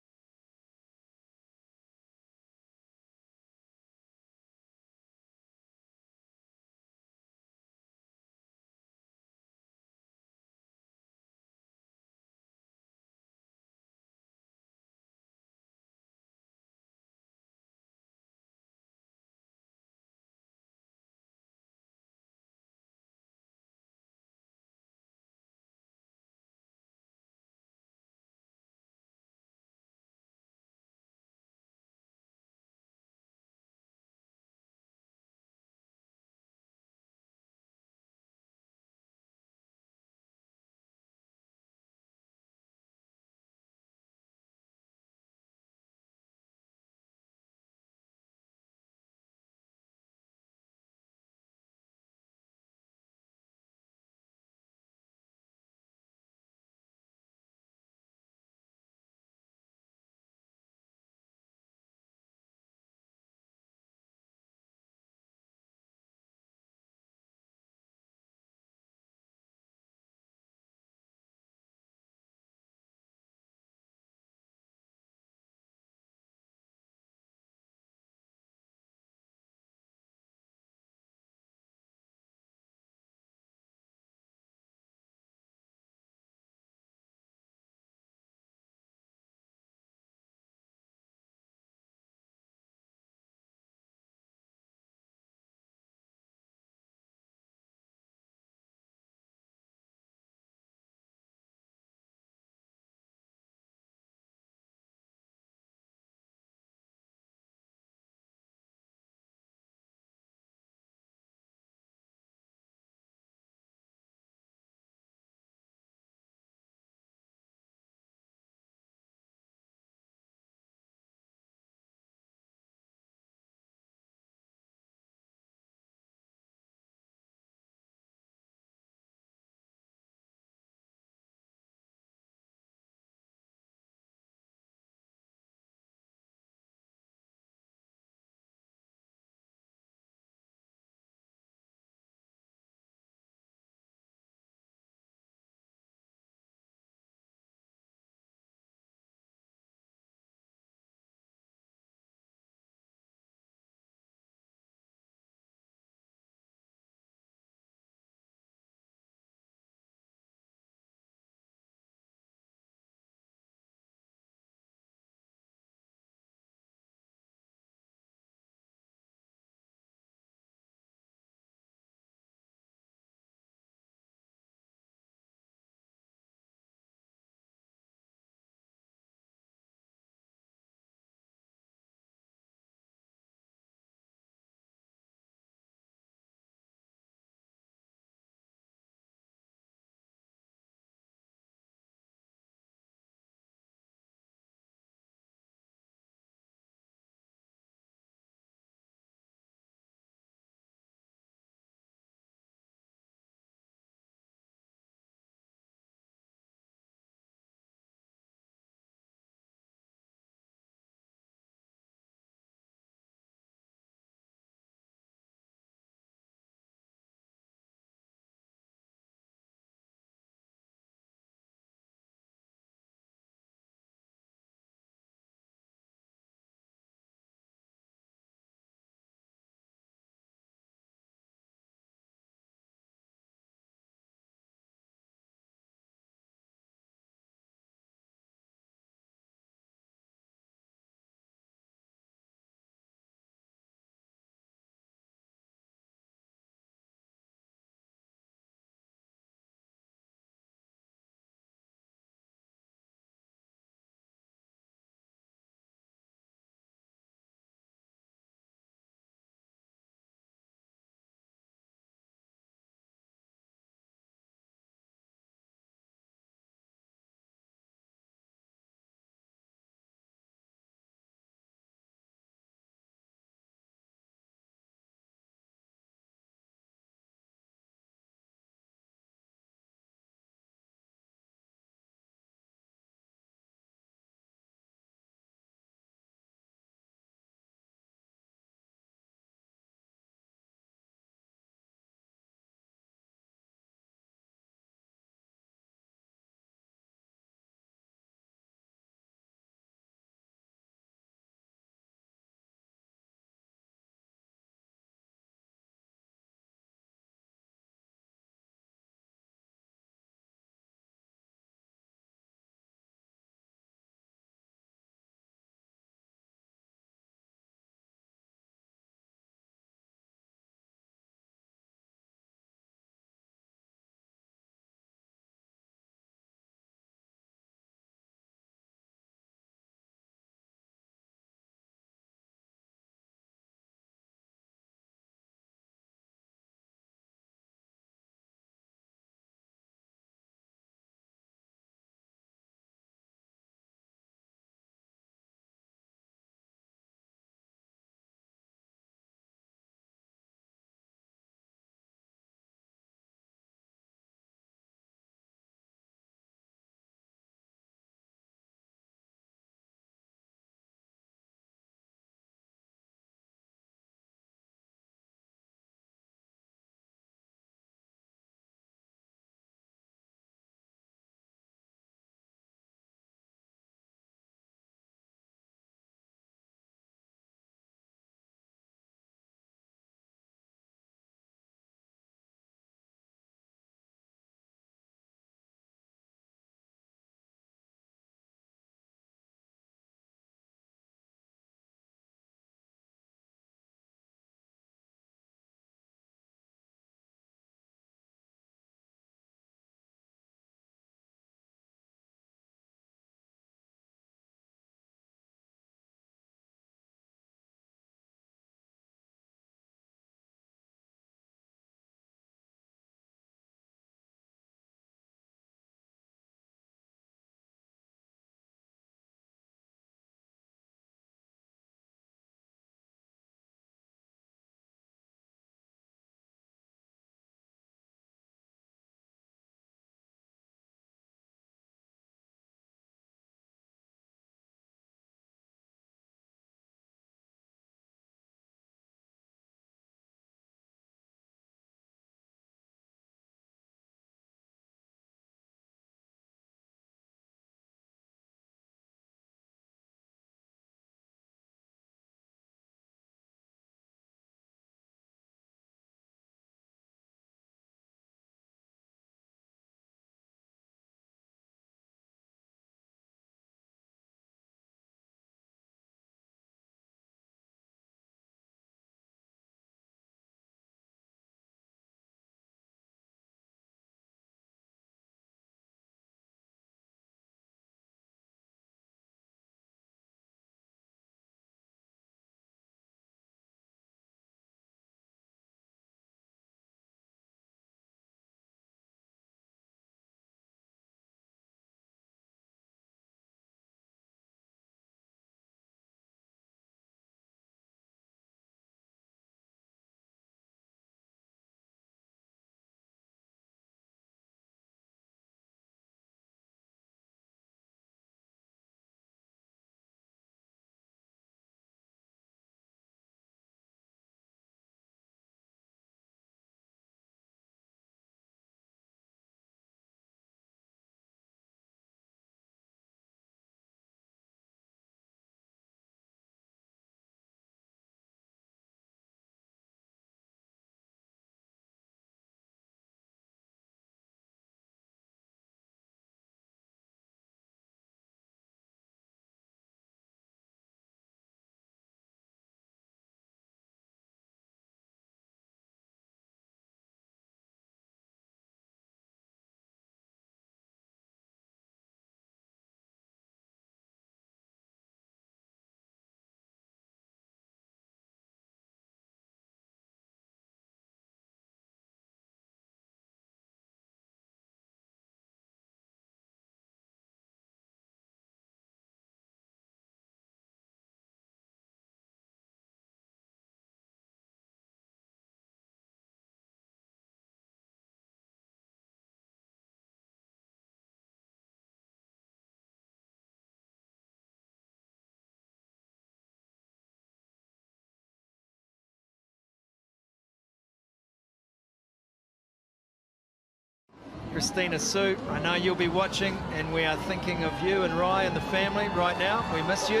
Christina Sue, I know you'll be watching, and we are thinking of you and Rye and the family right now. We miss you.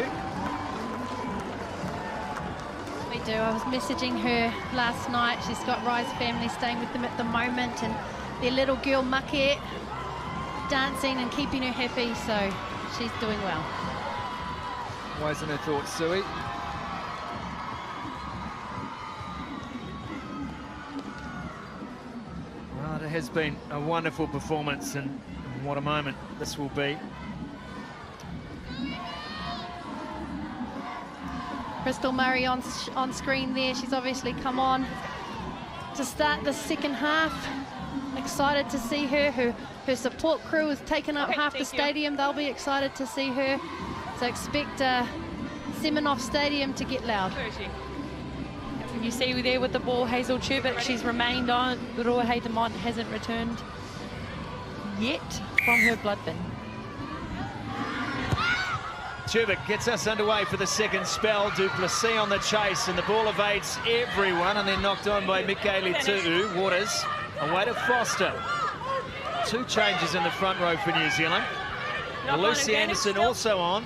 We do. I was messaging her last night. She's got Rye's family staying with them at the moment, and their little girl Make dancing and keeping her happy, so she's doing well. Always in her thoughts, Suey. Well, it has been a wonderful performance, and what a moment this will be. Crystal Murray on screen there. She's obviously come on to start the second half. Excited to see her. Her support crew has taken up half the stadium. They'll be excited to see her. So expect Seminoff Stadium to get loud. You see there with the ball, Hazel Turbot, she's remained on. Roa Heitemont hasn't returned yet from her blood bin. Turbot gets us underway for the second spell. Duplessis on the chase, and the ball evades everyone, and then knocked on by Michaeli Tu'u. Waters away to Foster. Two changes in the front row for New Zealand. Lucy Anderson also on.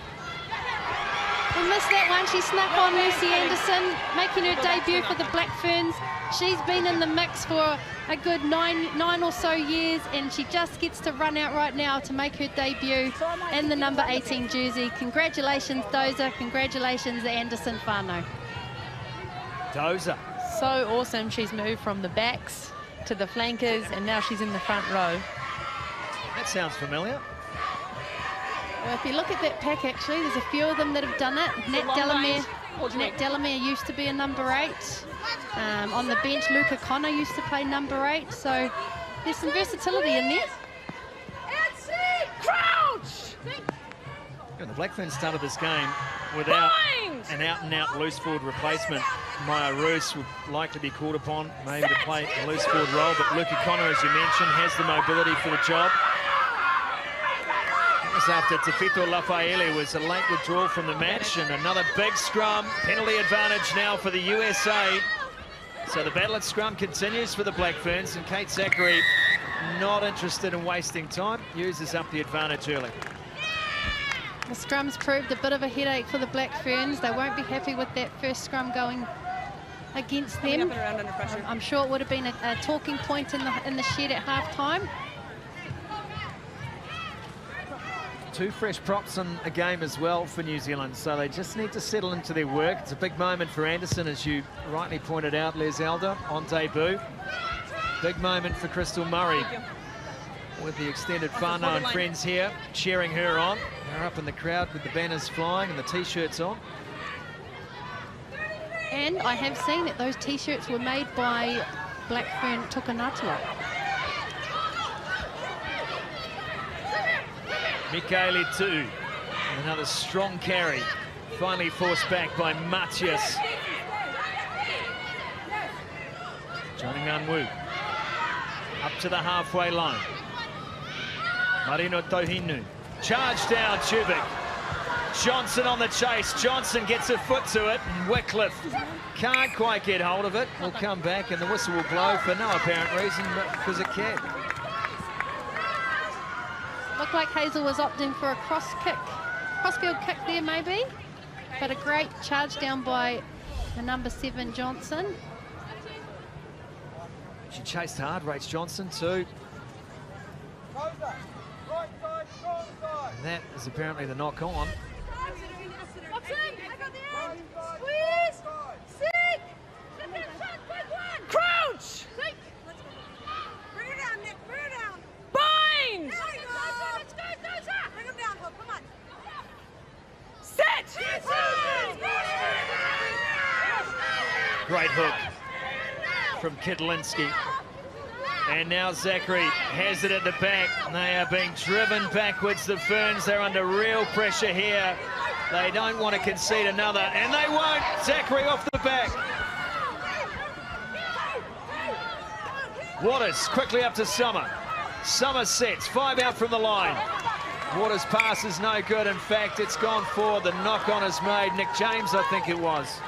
We missed that one. She snuck on Lucy Anderson, making her debut for the Black Ferns. She's been in the mix for a good nine or so years, and she just gets to run out right now to make her debut in the number 18 jersey. Congratulations, Dozer. Congratulations, Anderson whānau. Dozer. So awesome. She's moved from the backs to the flankers, and now she's in the front row. That sounds familiar. Well, if you look at that pack, actually, there's a few of them that have done it. Nat Delamere used to be a number 8. On the bench, Luca Connor used to play number 8. So there's some versatility in there. Crouch! The Black Ferns started this game without an out-and-out loose forward replacement. Maya Roos would likely be called upon maybe to play a loose forward role, but Luca Connor, as you mentioned, has the mobility for the job. After Tefito Lafaele was a late withdrawal from the match, and another big scrum. Penalty advantage now for the USA. So the battle at scrum continues for the Black Ferns, and Kate Zachary, not interested in wasting time, uses up the advantage early. The scrum's proved a bit of a headache for the Black Ferns. They won't be happy with that first scrum going against them. I'm sure it would have been a talking point in the shed at half-time. Two fresh props in a game as well for New Zealand, so they just need to settle into their work. It's a big moment for Anderson, as you rightly pointed out, Les Elder, on debut. Big moment for Crystal Murray, with the extended whānau and friends here cheering her on. They're up in the crowd with the banners flying and the T-shirts on. And I have seen that those T-shirts were made by Black Fern Tukanatua. Michaeli Tu'u, another strong carry, finally forced back by Matias. Johnny Nganwu, up to the halfway line. Marino Tohinu, charge down Tubic. Johnson on the chase, Johnson gets a foot to it, and Wycliffe can't quite get hold of it. Will come back, and the whistle will blow for no apparent reason, but because it can. Looked like Hazel was opting for a crossfield kick there maybe, but a great charge down by the number 7 Johnson. She chased hard, Rach Johnson too. And that is apparently the knock on. Crouch! Bring her down, Nick. Bring her down. Bind! Let's go. Bring him down, Hook. Come on. Set! Great hook from Kidlinski. And now Zachary has it at the back. They are being driven backwards. The Ferns, they're under real pressure here. They don't want to concede another, and they won't. Zachary off the back. Waters quickly up to Summer. Summer sets, 5 out from the line. Waters' pass is no good. In fact, it's gone forward. The knock-on is made. Nick James, I think it was.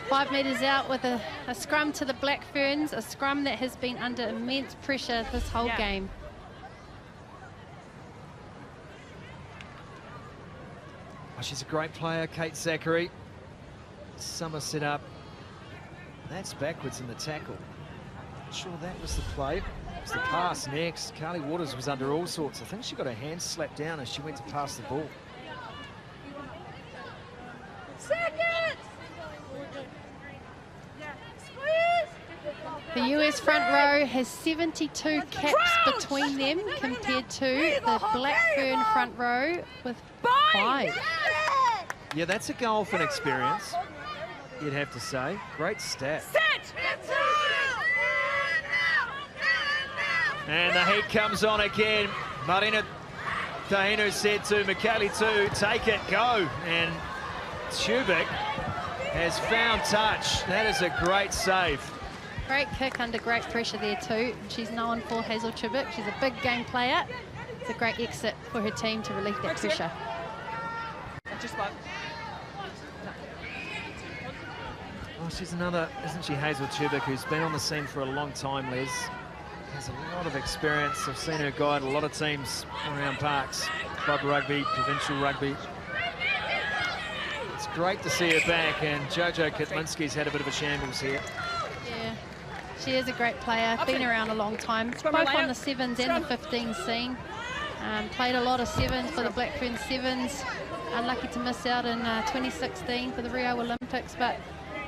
5 metres out with a scrum to the Black Ferns, a scrum that has been under immense pressure this whole game. Oh, she's a great player, Kate Zachary. Summer set up. That's backwards in the tackle. Not sure that was the play. It was the pass next. Carly Waters was under all sorts. I think she got her hand slapped down as she went to pass the ball. The US front row has 72 caps between them compared to the Blackburn front row with 5. Yeah, that's a goal for an experience, you'd have to say. Great stat. And the heat comes on again. Marina Tahinu said to Michaeli too, take it, go. And Tubic has found touch. That is a great save. Great kick under great pressure there too. She's known for Hazel Tubic. She's a big game player. It's a great exit for her team to relieve that pressure. Oh, she's another, isn't she, Hazel Tubic, who's been on the scene for a long time, Les. Has a lot of experience. I've seen her guide a lot of teams around parks. Club rugby, provincial rugby. It's great to see her back, and Jojo Kitlinski's had a bit of a shambles here. Yeah, she is a great player, been around a long time, both on the 7s and the 15s scene. Played a lot of 7s for the Blackburn 7s. Unlucky to miss out in 2016 for the Rio Olympics, but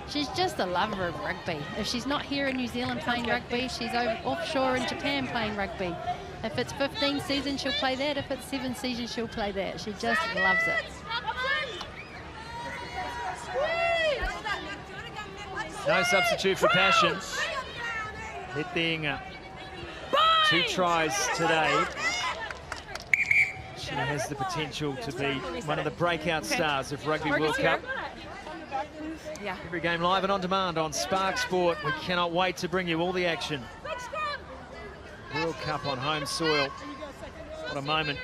she's just a lover of rugby. If she's not here in New Zealand playing rugby, she's offshore in Japan playing rugby. If it's 15 season, she'll play that. If it's 7 season, she'll play that. She just loves it. No substitute for passion. It being 2 tries today. She has the potential to be one of the breakout stars of Rugby World Cup. Every game live and on demand on Spark Sport. We cannot wait to bring you all the action. World Cup on home soil. What a moment.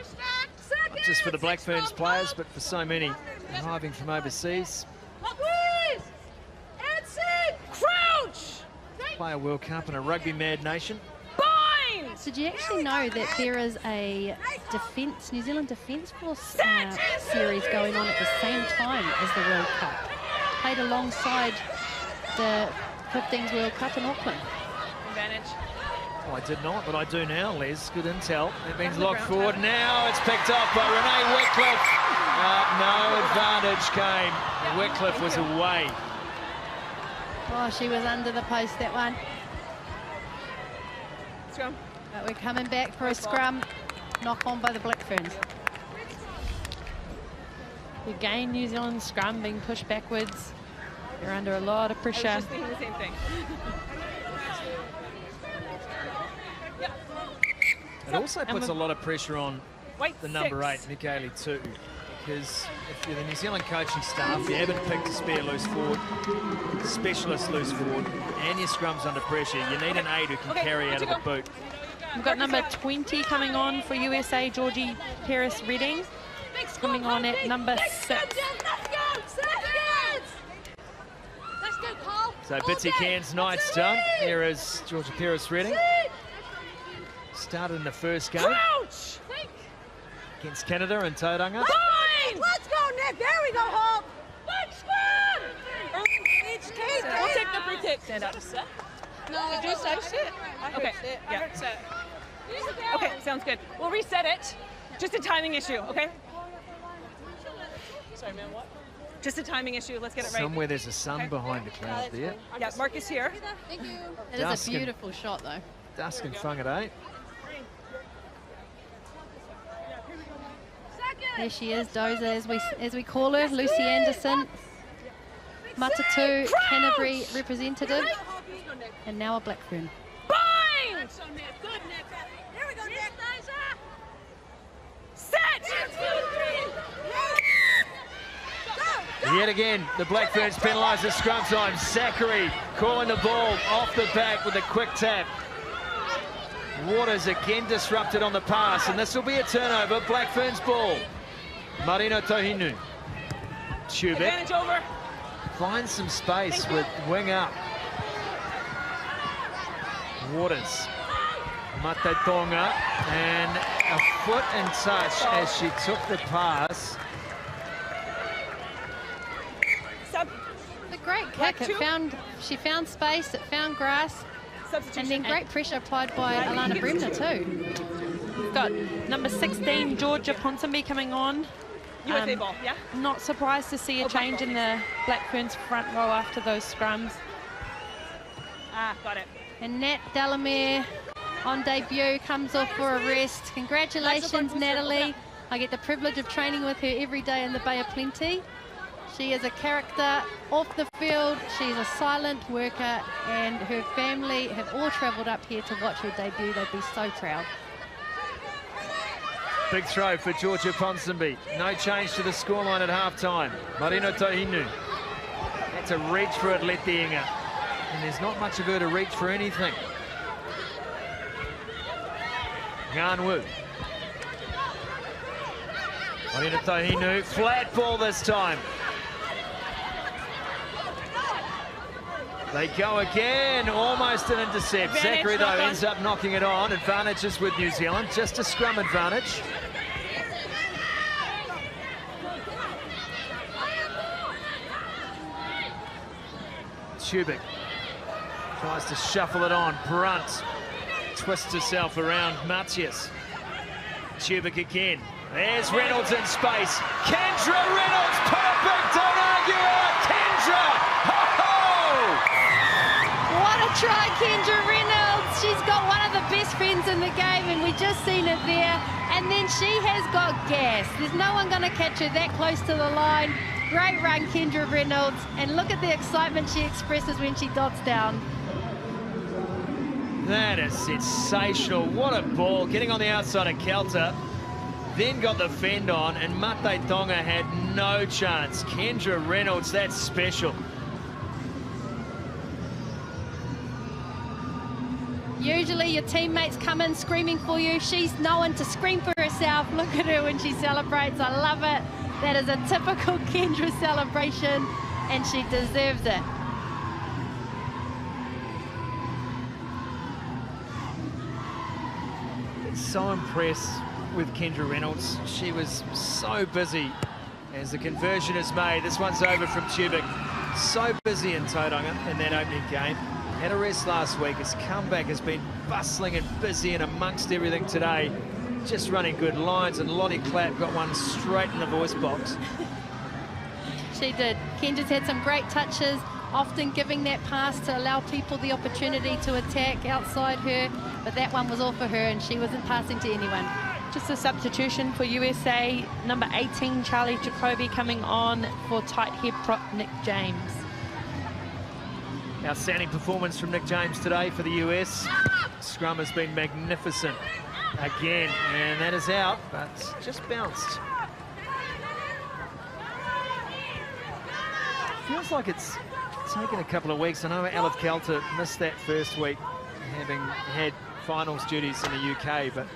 Not just for the Black Ferns players, but for so many arriving from overseas. Play a World Cup in a rugby mad nation. Did you actually know that there is a New Zealand Defence Force series going on at the same time as the World Cup? Played alongside the 15s World Cup in Auckland. Advantage. Oh, I did not, but I do now, Les. Good intel. That means locked forward. Now it's picked up by Renee Whitcliffe. No advantage came. Whitcliffe was away. Oh, she was under the post, that one. Scrum. But we're coming back for a scrum. Knock on by the Black Ferns. Again, New Zealand scrum being pushed backwards. They're under a lot of pressure. I was just thinking the same thing. It also puts a lot of pressure on the number 8, 6. Michaeli, too. Because if you're the New Zealand coaching staff, you haven't picked a spare loose forward, specialist loose forward, and your scrum's under pressure, you need an 8 who can carry out of the boot. We've got number 20 coming on for USA, Georgie Paris-Redding. Coming on at number 6. So Bitsy Cairns, Knights done. Here is Georgia Paris-Redding. Started in the first game against Canada in Tauranga. Let's go, Nick. There we go, Hope. Big scrum. We'll take the free kick. Stand up. No, just I sit. Okay. Yeah. Okay, sounds good. We'll reset it. Just a timing issue, okay? Sorry, man, what? Just a timing issue. Let's get it right. Somewhere there's a sun behind the cloud there. Yeah, Mark is here. Thank you. It is a beautiful shot, though. Dusk and Fung at 8. There she is, Dozer, as we call her, Lucy Anderson, Matatu, Canterbury representative, and now a Blackburn. Bind! Good, Nick. Here we go, Nick. Set! Yet again, the Black Ferns penalised at scrum time. Zachary calling the ball off the back with a quick tap. Waters again disrupted on the pass, and this will be a turnover. Black Ferns ball. Marina Tahinu. Tubic. Advantage over. Find some space with wing up. Waters. Mate Tonga, and a foot in touch as she took the pass. A great kick. She found space, it found grass, and then great pressure applied by Alana Bremner too. We've got number 16, Georgia Ponsonby, coming on. USA ball, yeah? Not surprised to see a change in the Black Ferns front row after those scrums. Ah, got it. And Nat Delamere on debut comes off for a rest. Congratulations, Natalie. I get the privilege of training with her every day in the Bay of Plenty. She is a character off the field. She's a silent worker, and her family have all travelled up here to watch her debut. They'd be so proud. Big throw for Georgia Ponsonby. No change to the scoreline at half-time. Marino Tohinu. That's a reach for Atletienga. And there's not much of her to reach for anything. Nganwu. Marino Tohinu, flat ball this time. They go again, almost an intercept. Advantage, Zachary, though, ends up knocking it on. Advantages with New Zealand, just a scrum advantage. Tubic tries to shuffle it on. Brunt twists herself around Matthias. Tubic again. There's Reynolds in space. Kendra Reynolds, perfect, don't argue it. Kendra! What a try, Kendra Reynolds. She's got one of the best friends in the game, and we just seen it there. And then she has got gas. There's no one going to catch her that close to the line. Great run, Kendra Reynolds. And look at the excitement she expresses when she dots down. That is sensational. What a ball. Getting on the outside of Kelter. Then got the fend on, and Mate Tonga had no chance. Kendra Reynolds, that's special. Usually your teammates come in screaming for you. She's known to scream for herself. Look at her when she celebrates. I love it. That is a typical Kendra celebration, and she deserves it. So impressed with Kendra Reynolds. She was so busy as the conversion is made. This one's over from Tubic. So busy in Tauranga in that opening game. Had a rest last week. His comeback has been bustling and busy and amongst everything today. Just running good lines, and Lottie Clapp got one straight in the voice box. She did. Kendra's had some great touches, often giving that pass to allow people the opportunity to attack outside her, but that one was all for her, and she wasn't passing to anyone. Just a substitution for USA, number 18, Charlie Jacoby, coming on for tight head prop Nick James. Outstanding performance from Nick James today for the US. Scrum has been magnificent again, and that is out, but just bounced. Feels like it's taken a couple of weeks. I know Alif Kelter missed that first week, having had finals duties in the UK, but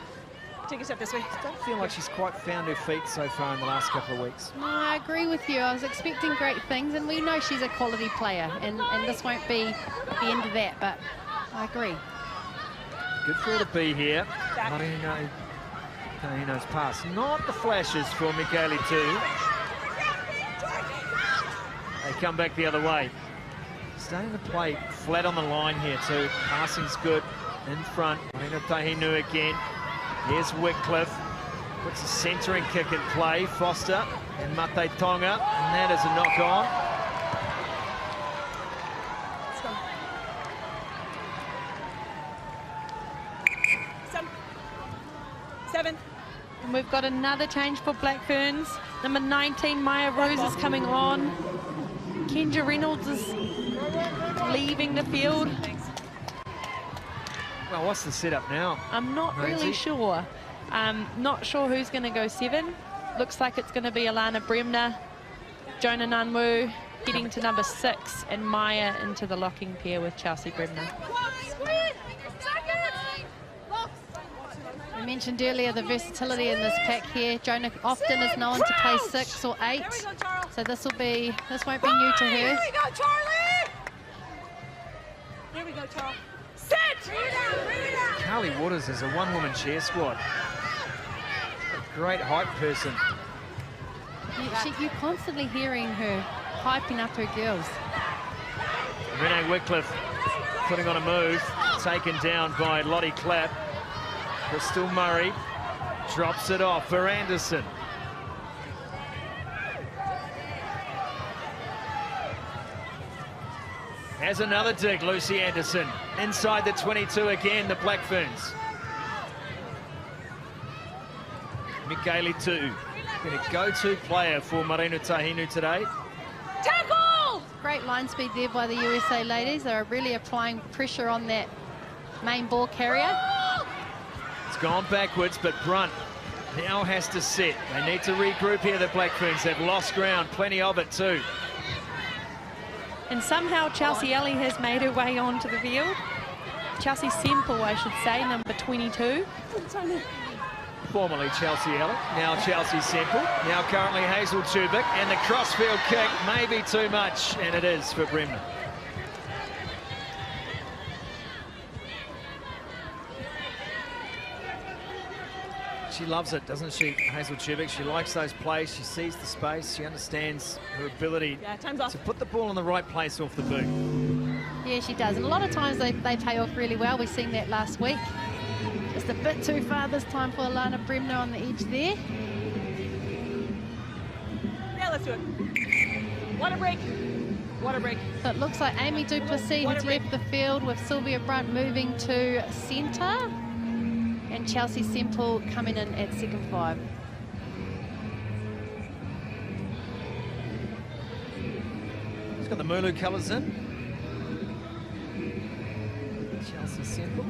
Take a step this way. I don't feel like she's quite found her feet so far in the last couple of weeks. No, I agree with you. I was expecting great things, and we know she's a quality player, and this won't be the end of that, but I agree. Good for her to be here. Marino's pass. Not the flashes for Michele too. They come back the other way. Starting to play flat on the line here too. Passing's good in front. Marino Tahinu again. Here's Wycliffe. Puts a centering kick in play. Foster and Mate Tonga. And that is a knock on. Seven. And we've got another change for Black Ferns. Number 19, Maya Rose is coming on. Kendra Reynolds is leaving the field. Well, what's the setup now? I'm not really sure. Not sure who's going to go 7. Looks like it's going to be Alana Bremner, Jonah Nganwu heading to number 6, and Maya into the locking pair with Chelsea Bremner. I mentioned earlier the versatility in this pack here. Jonah often is known to play 6 or 8. So this won't be new to her. Here we go, Charlie! Here we go, Charlie. Sit! Bring it down. Carly Waters is a one-woman cheer squad. A great hype person. You're constantly hearing her hyping up her girls. Renee Wycliffe putting on a move, taken down by Lottie Clapp. Crystal Murray drops it off for Anderson. Has another dig, Lucy Anderson. Inside the 22 again, the Black Ferns. Michaeli Tu, been a go-to player for Marinu Tahinu today. Tackle! Great line speed there by the USA ladies. They're really applying pressure on that main ball carrier. It's gone backwards, but Brunt now has to sit. They need to regroup here, the Black Ferns. They've lost ground, plenty of it too. And somehow Chelsea Ellie has made her way onto the field. Chelsea Semple, I should say, number 22. Formerly Chelsea Ellie, now Chelsea Semple, now currently Hazel Tubic, and the crossfield kick may be too much, and it is for Bremner. She loves it, doesn't she, Hazel Tubic? She likes those plays, she sees the space, she understands her ability to put the ball in the right place off the boot. Yeah, she does. And a lot of times they pay off really well. We've seen that last week. Just a bit too far this time for Alana Bremner on the edge there. Yeah, let's do it. Water break. Water break. So it looks like Amy Duplessis has left the field with Sylvia Brunt moving to centre. And Chelsea Semple coming in at second 5. She's got the Mulu colours in. Chelsea Semple.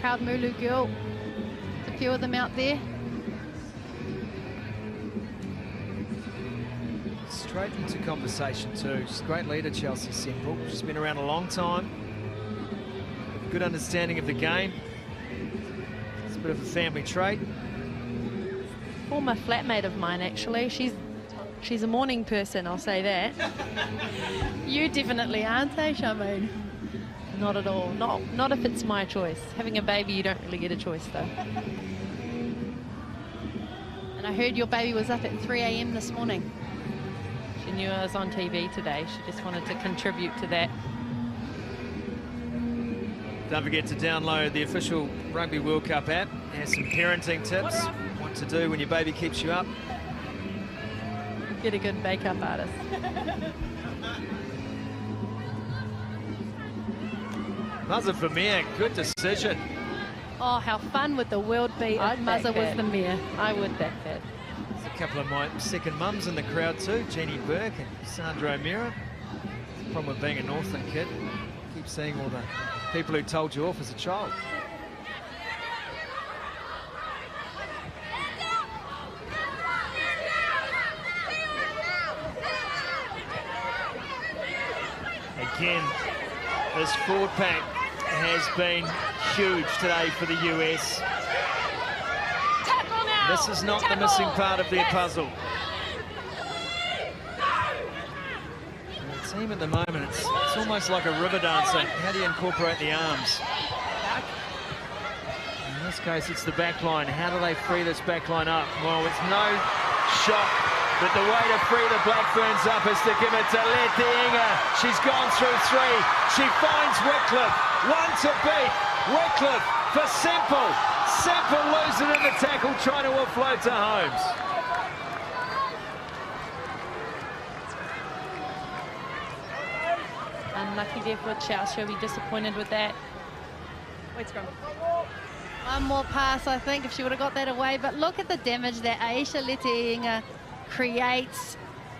Proud Mulu girl. A few of them out there. Straight into conversation too. She's a great leader, Chelsea Semple. She's been around a long time. Good understanding of the game. It's a bit of a family trait. Former flatmate of mine, actually. She's a morning person, I'll say that. You definitely aren't, eh, Charmaine? Not at all. Not if it's my choice. Having a baby, you don't really get a choice, though. And I heard your baby was up at 3 a.m. this morning. She knew I was on TV today. She just wanted to contribute to that. Don't forget to download the official Rugby World Cup app. Has some parenting tips. What to do when your baby keeps you up. Get a good makeup artist. Muzza Vermeer, good decision. Oh, how fun would the world be if Muzza was the mayor? I would back that. There's a couple of my second mums in the crowd too, Jeannie Burke and Sandra O'Meara. The problem with being a Northland kid, keep seeing all the people who told you off as a child. Again, this forward pack has been huge today for the US. This is not the missing part of their puzzle. The team at the moment, it's almost like a river dancing. How do you incorporate the arms? In this case, it's the back line. How do they free this back line up? Well, it's no shock that the way to free the Black Ferns up is to give it to Letty Inga. She's gone through 3. She finds Wycliffe. 1 to beat. Wycliffe for Semple. Semple losing in the tackle, trying to offload to Holmes. Unlucky there for Chelsea. She'll be disappointed with that. Wait, scrum. One more pass, I think, if she would have got that away. But look at the damage that Aisha Letty creates.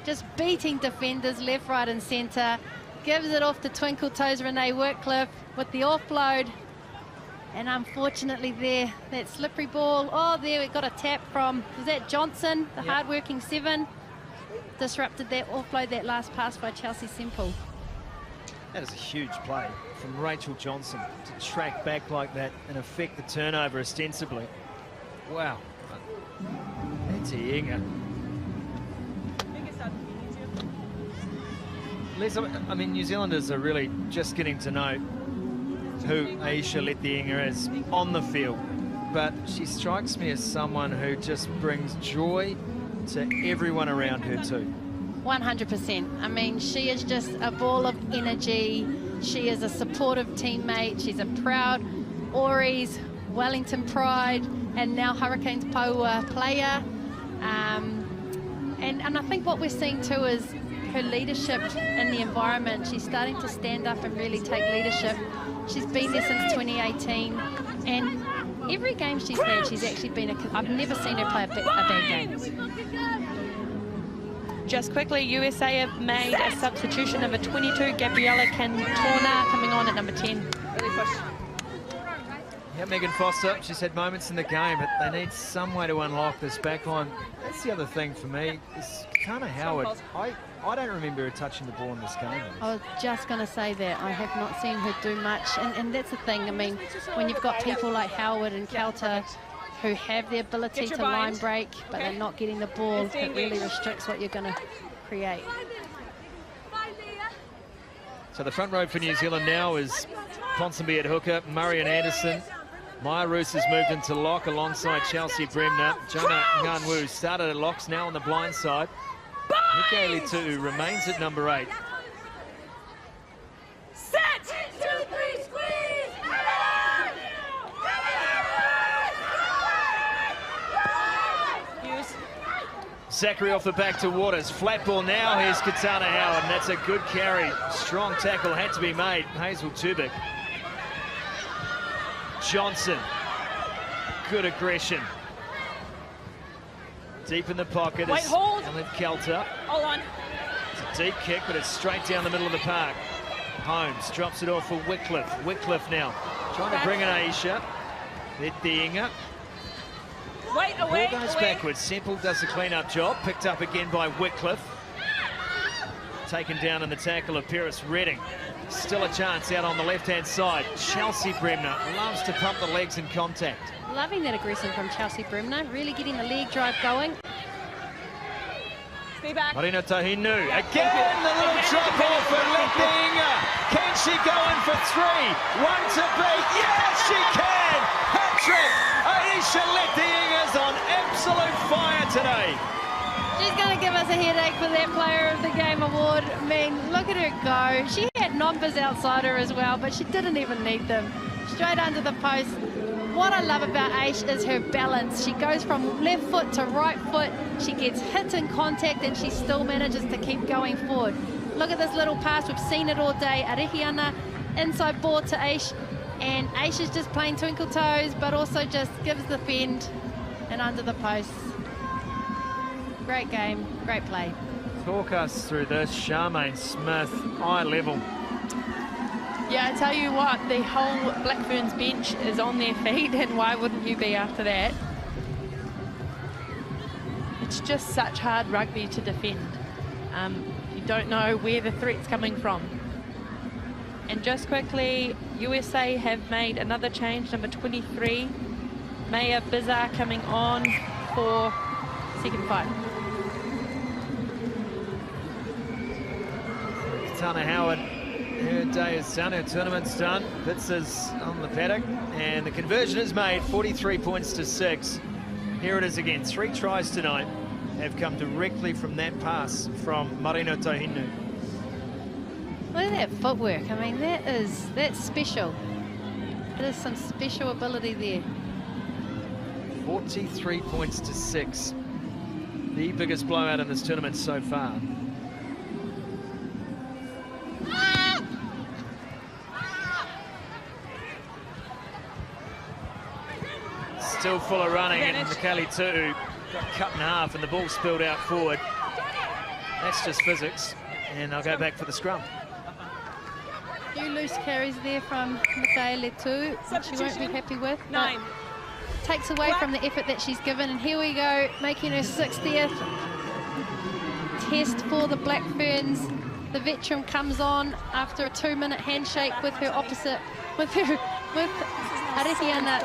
Just beating defenders left, right and centre. Gives it off to Twinkle Toes Renee Wycliffe with the offload. And unfortunately there, that slippery ball. Oh, there we got a tap from, was that Johnson, the hard-working 7. Disrupted that offload, that last pass by Chelsea Semple. That is a huge play from Rachel Johnson to track back like that and affect the turnover ostensibly. Wow. Letty Inga. Liz, I mean, New Zealanders are really just getting to know who Aisha Letienga is on the field, but she strikes me as someone who just brings joy to everyone around her too. 100%. I mean, she is just a ball of energy. She is a supportive teammate. She's a proud Auries, Wellington Pride, and now Hurricanes Paua player. And I think what we're seeing too is her leadership in the environment. She's starting to stand up and really take leadership. She's been there since 2018, and every game she's had, she's actually been I've never seen her play a bad game. Just quickly, USA have made a substitution of a 22, Gabriella Cantona, coming on at number 10. Really push. Yeah, Megan Foster, she's had moments in the game, but they need some way to unlock this backline. That's the other thing for me, is Kana Howard. I don't remember her touching the ball in this game. I was just going to say that. I have not seen her do much, and that's the thing. I mean, when you've got people like Howard and Kelter who have the ability to line break, but they're not getting the ball, it really restricts what you're going to create. So the front row for New Zealand now is Ponsonby at hooker, Murray and Anderson. Maya Roos has moved into lock alongside Chelsea Bremner. Jonah Nganwu started at locks, now on the blind side. Nikki Letu remains at number 8. Set! 2, 3, squeeze! Zachary off the back to Waters. Flat ball now. Here's Katana Howard, and that's a good carry. Strong tackle had to be made. Hazel Tubic. Johnson. Good aggression. Deep in the pocket is Ellen Kelter. Hold on. It's a deep kick, but it's straight down the middle of the park. Holmes drops it off for Wycliffe. Wycliffe now trying to bring in Aisha. Letienga. Wait, away, Ball goes backwards. Semple does the clean-up job. Picked up again by Wycliffe. Taken down in the tackle of Paris Redding. Still a chance out on the left-hand side. Chelsea Bremner loves to pump the legs in contact. Loving that aggression from Chelsea Bremner, really getting the leg drive going. Stay back. Marina Tahinu again, the little drop off for Letienga. Can she go in for 3? 1 to beat. Yes, she can. Hat-trick. Aisha Letienga's on absolute fire today. She's going to give us a headache for that Player of the Game award. I mean, look at her go. She had numbers outside her as well, but she didn't even need them. Straight under the post. What I love about Aish is her balance. She goes from left foot to right foot. She gets hit in contact and she still manages to keep going forward. Look at this little pass. We've seen it all day. Arehiana, inside ball to Aish. And Aish is just playing twinkle toes, but also just gives the fend and under the post. Great game, great play. Talk us through this. Charmaine Smith, eye level. Yeah, I tell you what, the whole Black Ferns bench is on their feet, and why wouldn't you be after that? It's just such hard rugby to defend. You don't know where the threat's coming from. And just quickly, USA have made another change, number 23. Maya Bizarre coming on for second fight. Katana Howard, her day is done, her tournament's done. Fitz is on the paddock, and the conversion is made, 43 points to 6. Here it is again, 3 tries tonight have come directly from that pass from Marino Tahinu. Look at that footwork. I mean, that's special. There's some special ability there. 43 points to 6. The biggest blowout in this tournament so far. Still full of running, and Mikali Tu'u got cut in half and the ball spilled out forward. That's just physics, and they'll go back for the scrum. Few loose carries there from Michaela too, which she won't be happy with. 9. Takes away from the effort that she's given, and here we go, making her 60th test for the Black Ferns. The veteran comes on after a 2-minute handshake with her opposite, with Arehiana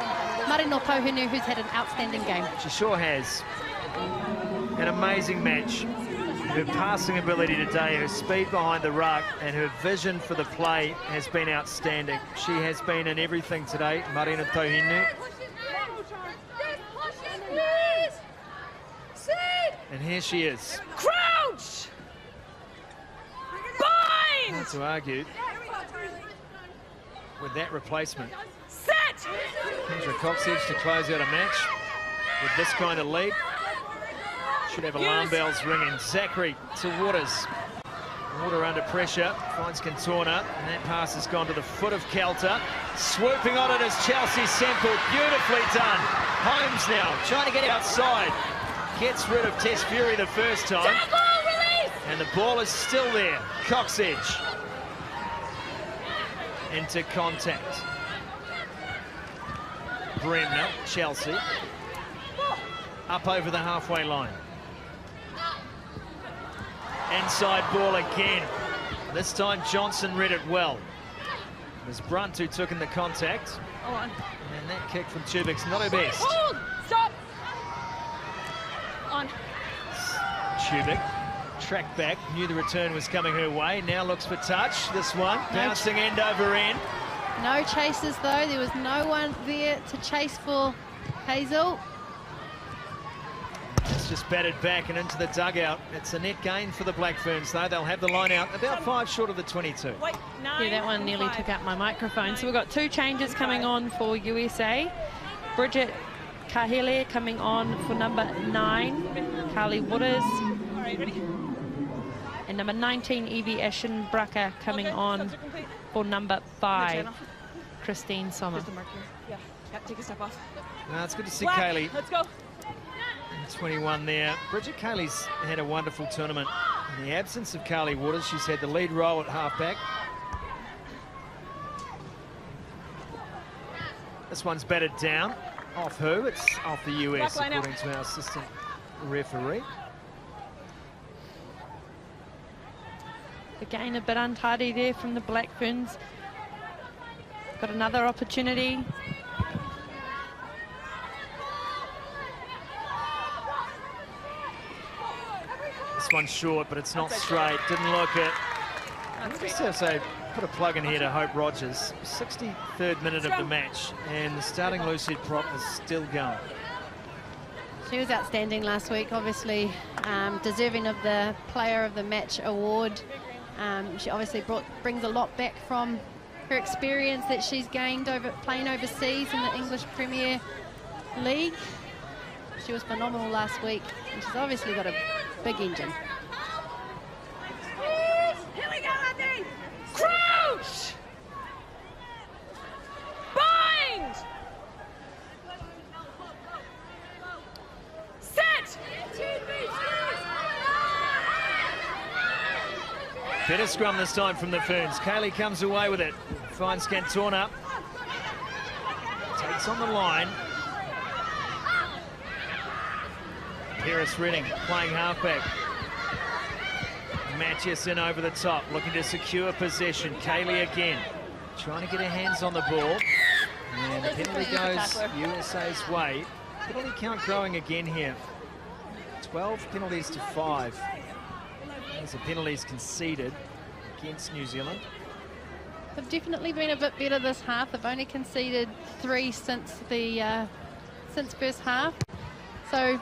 Marino Tahinu, who's had an outstanding game. She sure has. An amazing match. Her passing ability today, her speed behind the ruck, and her vision for the play has been outstanding. She has been in everything today, Marina Tohinu. And here she is. Crouch! Bind! Hard to argue with that replacement. Set! Kendra Coxedge to close out a match with this kind of lead. Should have alarm bells ringing. Zachary to Waters. Water under pressure, finds Cantona, and that pass has gone to the foot of Kelter. Swooping on it is Chelsea Semple. Beautifully done. Holmes now trying to get outside. Gets rid of Tess Fury the first time. And the ball is still there. Coxedge into contact. Bremner, Chelsea. Up over the halfway line. Inside ball again. This time Johnson read it well. It was Brunt who took in the contact. On. And that kick from Tubik's not her best. Hold! Stop! On. Tubik tracked back, knew the return was coming her way. Now looks for touch. This one bouncing end over end. No chases though. There was no one there to chase for Hazel. It's just batted back and into the dugout. It's a net gain for the Black Ferns though. They'll have the line out about 5 short of the 22. Wait, 9. Yeah, that one nearly 5. took out my microphone. So we've got 2 changes coming on for USA. Bridget Kahele coming on for number 9, Carly Waters. All right, ready? And number 19, Evie Ashenbracker coming on for number 5, Christine Sommer. There's the mark here. Yeah, take a step off. Now it's good to see Black, Kaylee. let's go. 21 there. Bridget Kaylee's had a wonderful tournament. In the absence of Carly Waters, she's had the lead role at halfback. This one's batted down. Off who? It's off the US, according to our assistant referee. Again, a bit untidy there from the Black Ferns. Got another opportunity. This one's short, but it's not straight. Didn't look it. Just to say, put a plug in here to Hope Rogers. 63rd minute of the match, and the starting loose head prop is still going. She was outstanding last week, obviously deserving of the Player of the Match award. She obviously brings a lot back from her experience that she's gained over playing overseas in the English Premier League. She was phenomenal last week, and she's obviously got a big engine. Here we go, Andy! Crouch! Bind! Set! Better scrum this time from the Ferns. Kaylee comes away with it. Finds Cantona. Takes on the line. Paris Redding playing halfback. Matches in over the top, looking to secure possession. Kaylee again, trying to get her hands on the ball. And the penalty goes USA's way. Penalty count growing again here. 12 penalties to 5. There's the penalties conceded against New Zealand. They've definitely been a bit better this half. They've only conceded 3 since first half. So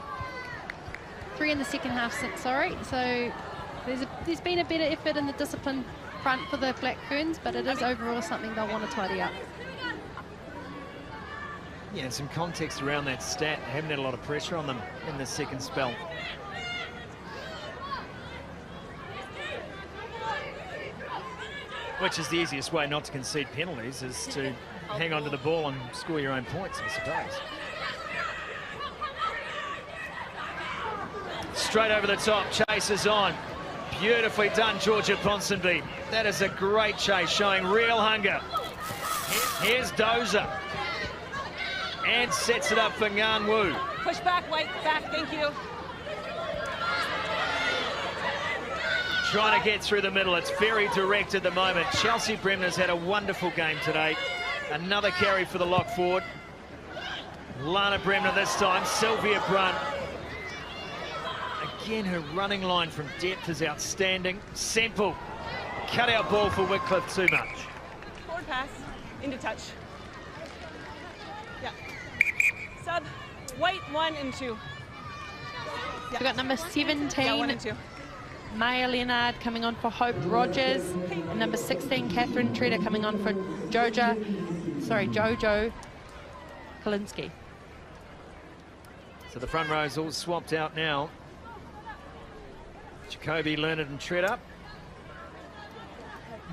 3 in the second half since, sorry. So there's been a better effort in the discipline front for the Black Ferns, but it is overall something they'll want to tidy up. Yeah, and some context around that stat. They haven't had a lot of pressure on them in the second spell. Which is the easiest way not to concede penalties, is to hang on to the ball and score your own points, I suppose. Straight over the top, chases on. Beautifully done, Georgia Ponsonby. That is a great chase, showing real hunger. Here's Dozer. And sets it up for Ngan Wu. Push back, White, back, thank you. Trying to get through the middle. It's very direct at the moment. Chelsea Bremner's had a wonderful game today. Another carry for the lock forward. Lana Bremner this time. Sylvia Brunt Again, her running line from depth is outstanding. Semple, cut out ball for Wycliffe, too much. Forward pass, into touch. Yeah. Sub, White, 1 and 2. We've got number 17, Yeah, 1 and 2. Maya Leonard coming on for Hope Rogers. And number 16, Catherine Treader coming on for Jojo Kalinski. So the front row is all swapped out now. Jacoby, Leonard and Treader.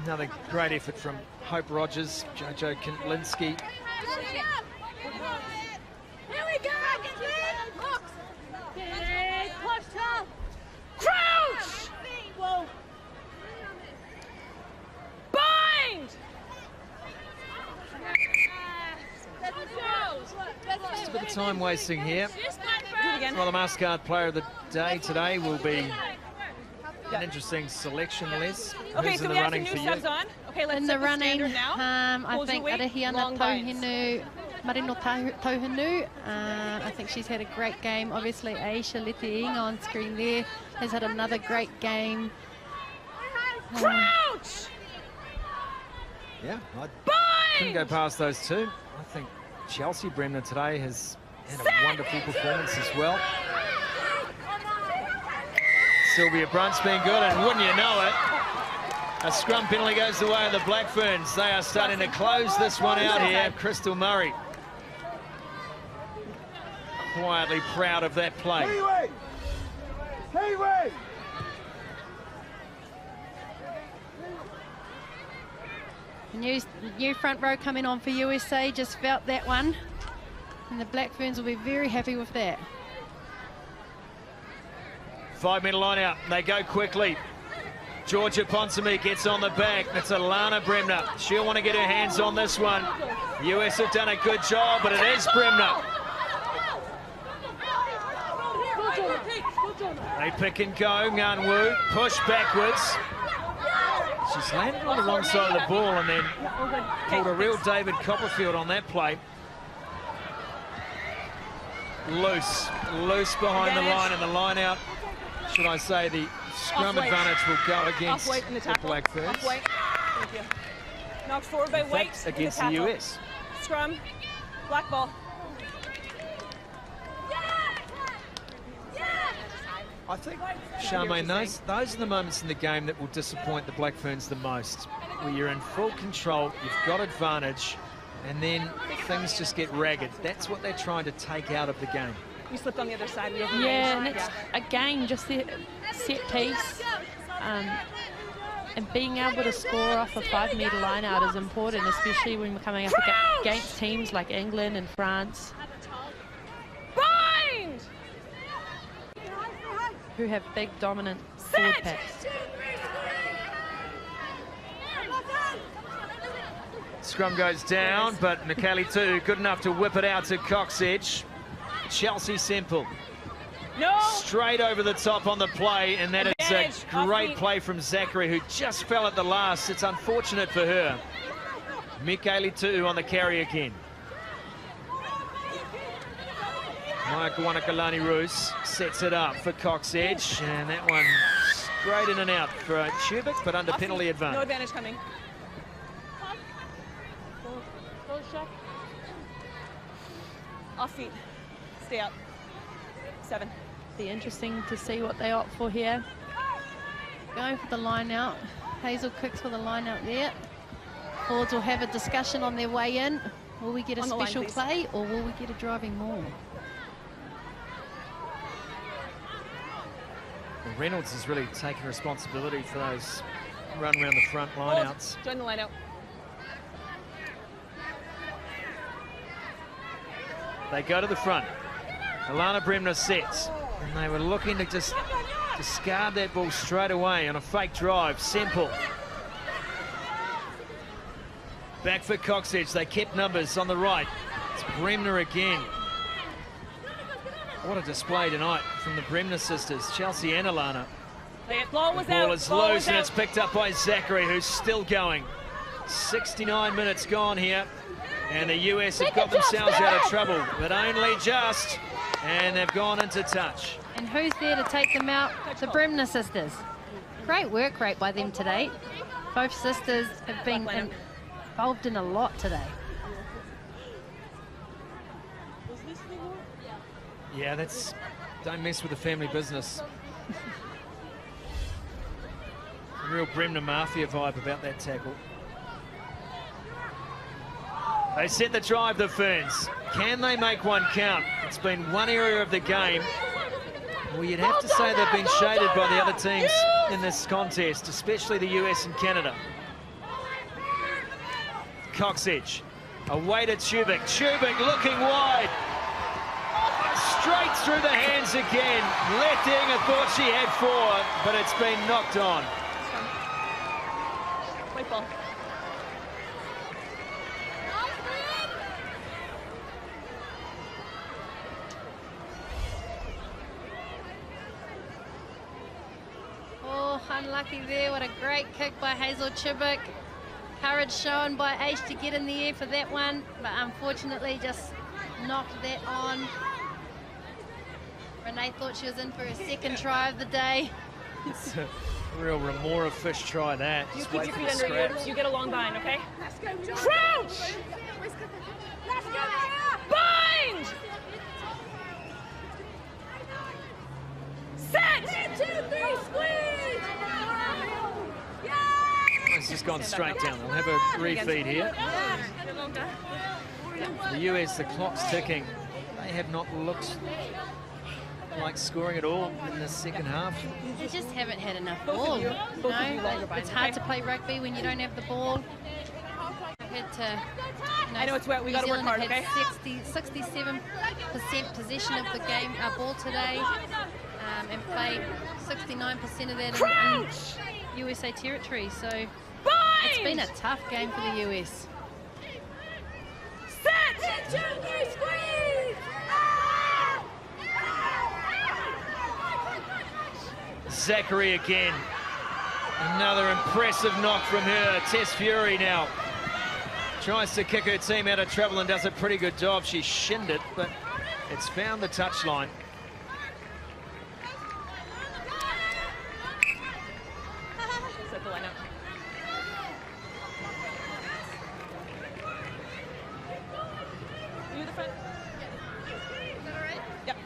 Another great effort from Hope Rogers, Jojo Kalinski. Here we go! Crouch! Whoa. Bind! Just a bit of time wasting here. Do it again. Well, the Mascard player of the day today will be an interesting selection, Les. Okay, Who's so in we the have some running new for you? subs on. Okay, let's In set the the running, standard now. I Hold think your weight, Arahiana long binds. Tauhinu, Marino Tauhinu. I think she's had a great game. Obviously, Aisha Letiinga on screen there has had another great game. Crouch! Yeah, I couldn't go past those two. I think Chelsea Bremner today has had a wonderful performance as well. Sylvia Brunt's been good, and wouldn't you know it, a scrum penalty goes the way of the Black Ferns. They are starting to close this one out here. Crystal Murray quietly proud of that play. New front row coming on for USA, just felt that one. And the Black Ferns will be very happy with that. 5-metre line out, they go quickly. Georgia Ponsonby gets on the back. It's Alana Bremner. She'll want to get her hands on this one. US have done a good job, but it is Bremner. They pick and go. Nganwu push backwards. She's landed on the wrong side of the ball and then pulled a real David Copperfield on that play. Loose behind the line, and the line out, should I say, the scrum advantage will go against the Black Ferns. Off-white. Thank you. Knocked forward by White. Against the US. Scrum, black ball. I think, Charmaine, those are the moments in the game that will disappoint the Black Ferns the most, where you're in full control, you've got advantage, and then things just get ragged. That's what they're trying to take out of the game. You slipped on the other side. Yeah, and it's, again, just the set piece. And being able to score off a 5-metre line out is important, especially when we're coming up against teams like England and France, Bind! who have big, dominant forward packs. Scrum goes down, but Mikali too good enough to whip it out to Cox Edge. Chelsea Semple. No! Straight over the top on the play, and that is a great play from Zachary, who just fell at the last. It's unfortunate for her. Mikali too on the carry again. Maya Kawanakalani-Roos sets it up for Cox Edge, and that one straight in and out for Tubic, but under penalty advantage. No advantage coming. Off feet. Stay up. 7. Be interesting to see what they opt for here. Going for the line out. Hazel kicks for the line out there. Forwards will have a discussion on their way in. Will we get a special play, or will we get a driving maul? Well, Reynolds has really taken responsibility for those run around the front line-outs. Join the line out. They go to the front. Alana Bremner sets, and they were looking to just discard that ball straight away on a fake drive. Semple. Back for Cox Edge. They kept numbers on the right. It's Bremner again. What a display tonight from the Bremner sisters, Chelsea and Alana. Ball was The ball out. is loose, and it's picked up by Zachary, who's still going. 69 minutes gone here, and the US have got themselves out of trouble, but only just, and they've gone into touch. And who's there to take them out? The Bremner sisters. Great work rate by them today. Both sisters have been involved in a lot today. Yeah, that's... Don't mess with the family business. Real Bremner Mafia vibe about that tackle. They set the drive, the Ferns. Can they make one count? It's been one area of the game. Well, you'd have to say they've been shaded by the other teams in this contest, especially the US and Canada. Coxedge, away to Tubic. Tubic looking wide. Straight through the hands again. Letting thought she had 4, but it's been knocked on. White ball. Oh, unlucky there. What a great kick by Hazel Tubic. Courage shown by Ace to get in the air for that one, but unfortunately just knocked that on. Renee thought she was in for a second try of the day. It's a real remora fish try that. You Just keep wait your for feet the under you. scraps. You get a long bind, okay? Crouch! Bind! Set! 1, 2, 3, squeeze! It's just gone straight down. They'll have a refeed here. The US, the clock's ticking. They have not looked like scoring at all in the second half. They just haven't had enough Both ball. of you longer It's bind, hard okay? to play rugby when you don't have the ball. I've had to, I know it's wet. We got to work hard, okay? 67% possession of the game, ball today, and played 69% of that in USA territory. So it's been a tough game for the US. Set! 1, 2, 3, squeeze! Zachary again. Another impressive knock from her. Tess Fury now tries to kick her team out of trouble and does a pretty good job. She shinned it, but it's found the touchline. Set the line up. Are you the front? Is that all right? Yep.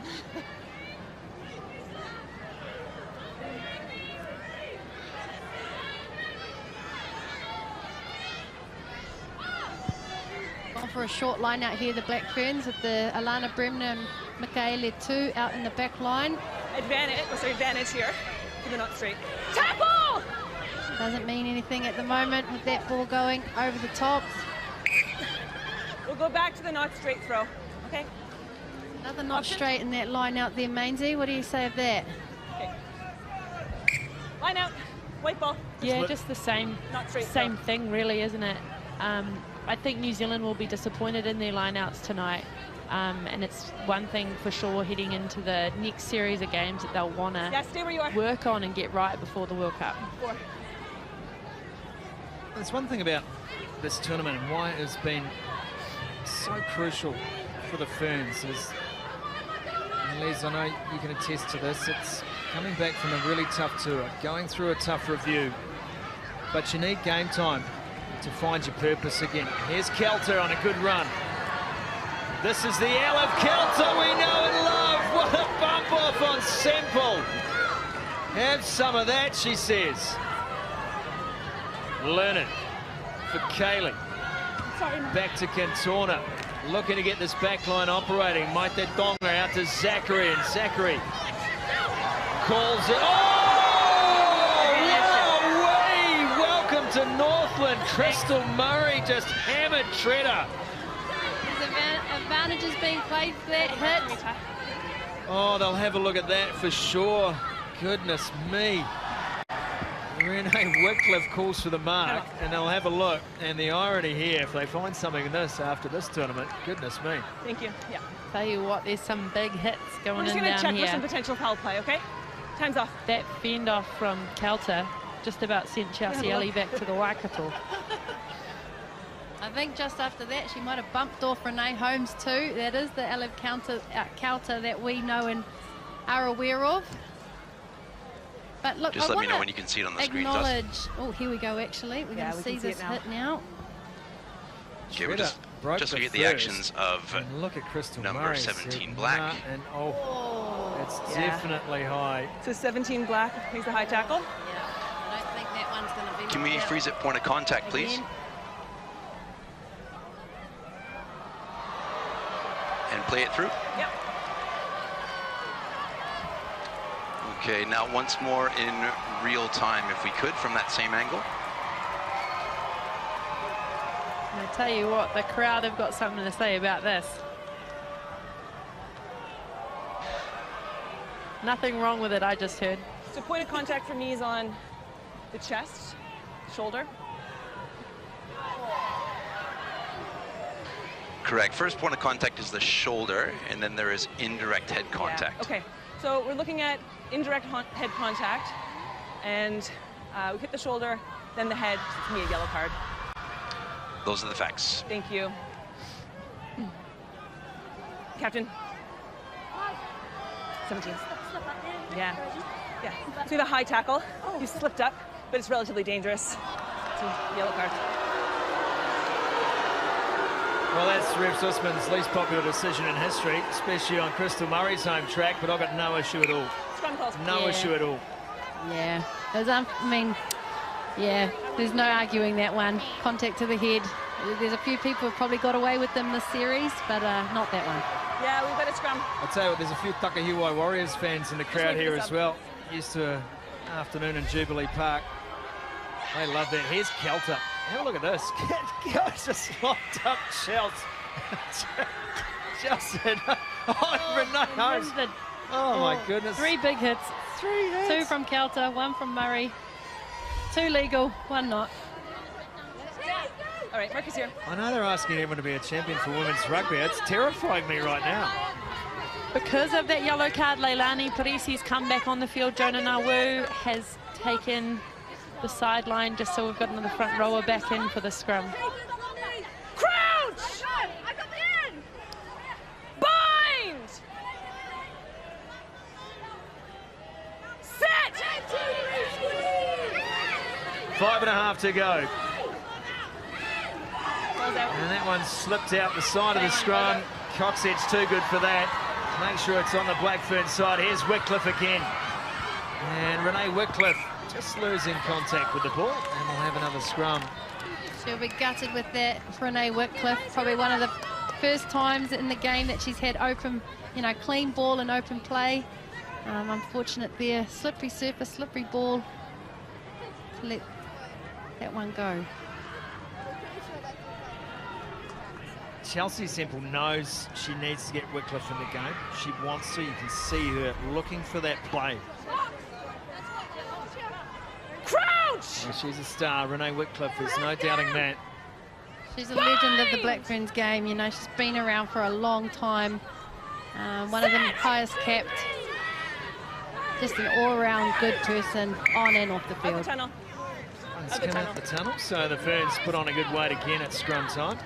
Gone for a short line out here, the Black Ferns, with the Alana Bremner and Michaela Tu out in the back line. Advantage. What's our advantage here? For the not straight. Tackle! Doesn't mean anything at the moment with that ball going over the top. We'll go back to the not straight throw. Okay? Another not Option? straight in that line out there, Mainsy. What do you say of that? Okay. Line out. White ball. Yeah, just the same Not straight same throw. thing, really, isn't it? I think New Zealand will be disappointed in their lineouts tonight. And it's one thing for sure heading into the next series of games that they'll want to Yeah, stay where you are. work on and get right before the World Cup. 4. There's one thing about this tournament and why it has been so crucial for the Ferns is, and Les, I know you can attest to this, it's coming back from a really tough tour, going through a tough review, but you need game time to find your purpose again. Here's Kelter on a good run. This is the L of Kelter we know and love. What a bump off on Semple. Have some of that, she says. Learning for Kaylee. Back to Cantona. Looking to get this back line operating. Maite Tonga out to Zachary, and Zachary calls it. Oh! Wowee! Welcome to Northland. Crystal Murray just hammered Treader. There's advantages being played for that hit. Oh, they'll have a look at that for sure. Goodness me. Renee Wycliffe calls for the mark, and they'll have a look. And the irony here, if they find something in this after this tournament, goodness me. Thank you. Yeah. Tell you what, there's some big hits We're going just in going to check down for some here. potential foul play, okay? Time's off. That fend off from Kelter just about sent Chelsea Ellie back to the Waikato. I think just after that, she might have bumped off Renee Holmes too. That is the Elif Kelter that we know and are aware of. But look, Just I let me know wanna when you can see it on the screen. acknowledge. Oh, here we go. Actually, we're going to see this hit now. Okay, we'll just look at the actions of and look at Crystal number Murray, 17 black. And it's definitely high. So 17 black makes the high tackle. Yeah, I don't think that one's going to be. Can we freeze at point of contact, please? Again. And play it through. Yep. Okay, now once more in real time, if we could, from that same angle. I tell you what, the crowd have got something to say about this. Nothing wrong with it, I just heard. So point of contact for me is on the chest, shoulder. Correct. First point of contact is the shoulder, and then there is indirect head contact. Yeah. Okay, so we're looking at indirect head contact, and we hit the shoulder, then the head. It's me a yellow card. Those are the facts. Thank you. Captain. 17. Yeah. Yeah. See the high tackle? You slipped up, but it's relatively dangerous. It's a yellow card. Well, that's Rev Sussman's least popular decision in history, especially on Crystal Murray's home track, but I've got no issue at all. Scrum calls. No issue at all. Yeah, I mean, yeah, there's no arguing that one. Contact to the head. There's a few people who've probably got away with them this series, but not that one. Yeah, we've got a scrum. I'll tell you what, there's a few Takahiwai Warriors fans in the crowd here as well. Used to an afternoon in Jubilee Park. They love that. Here's Kelter. Have a look at this. Just locked up Chelsea. Chelsea. Oh, Renee Holmes. Oh, my goodness. 3 big hits. 3 hits. 2 from Kelter, 1 from Murray. 2 legal, 1 not. All right, Mark is here. I know they're asking everyone to be a champion for women's rugby. It's terrifying me right now. Because of that yellow card, Leilani Parisi's come back on the field. Jonah Nawu has taken the sideline just so we've got another front rower back in for the scrum. Crouch! Bind! Set! 5.5 to go. Balls out. And that one slipped out the side of the scrum. Coxhead's too good for that. Make sure it's on the Blackfern side. Here's Whitcliffe again. And Renee Whitcliffe just losing contact with the ball. And we'll have another scrum. She'll be gutted with that. Renee Whitcliffe, probably one of the first times in the game that she's had open, clean ball and open play. Unfortunate there. Slippery surface, slippery ball. To let that one go. Chelsea Semple knows she needs to get Whitcliffe in the game. She wants to. You can see her looking for that play. Crouch! Well, she's a star. Renee Whitcliffe, there's no doubting that. She's a legend of the Blackferns game. She's been around for a long time. One of the highest capped. Just an all-around good person on and off the Out field. the tunnel. It's come out the tunnel, so the Ferns put on a good weight again at scrum time.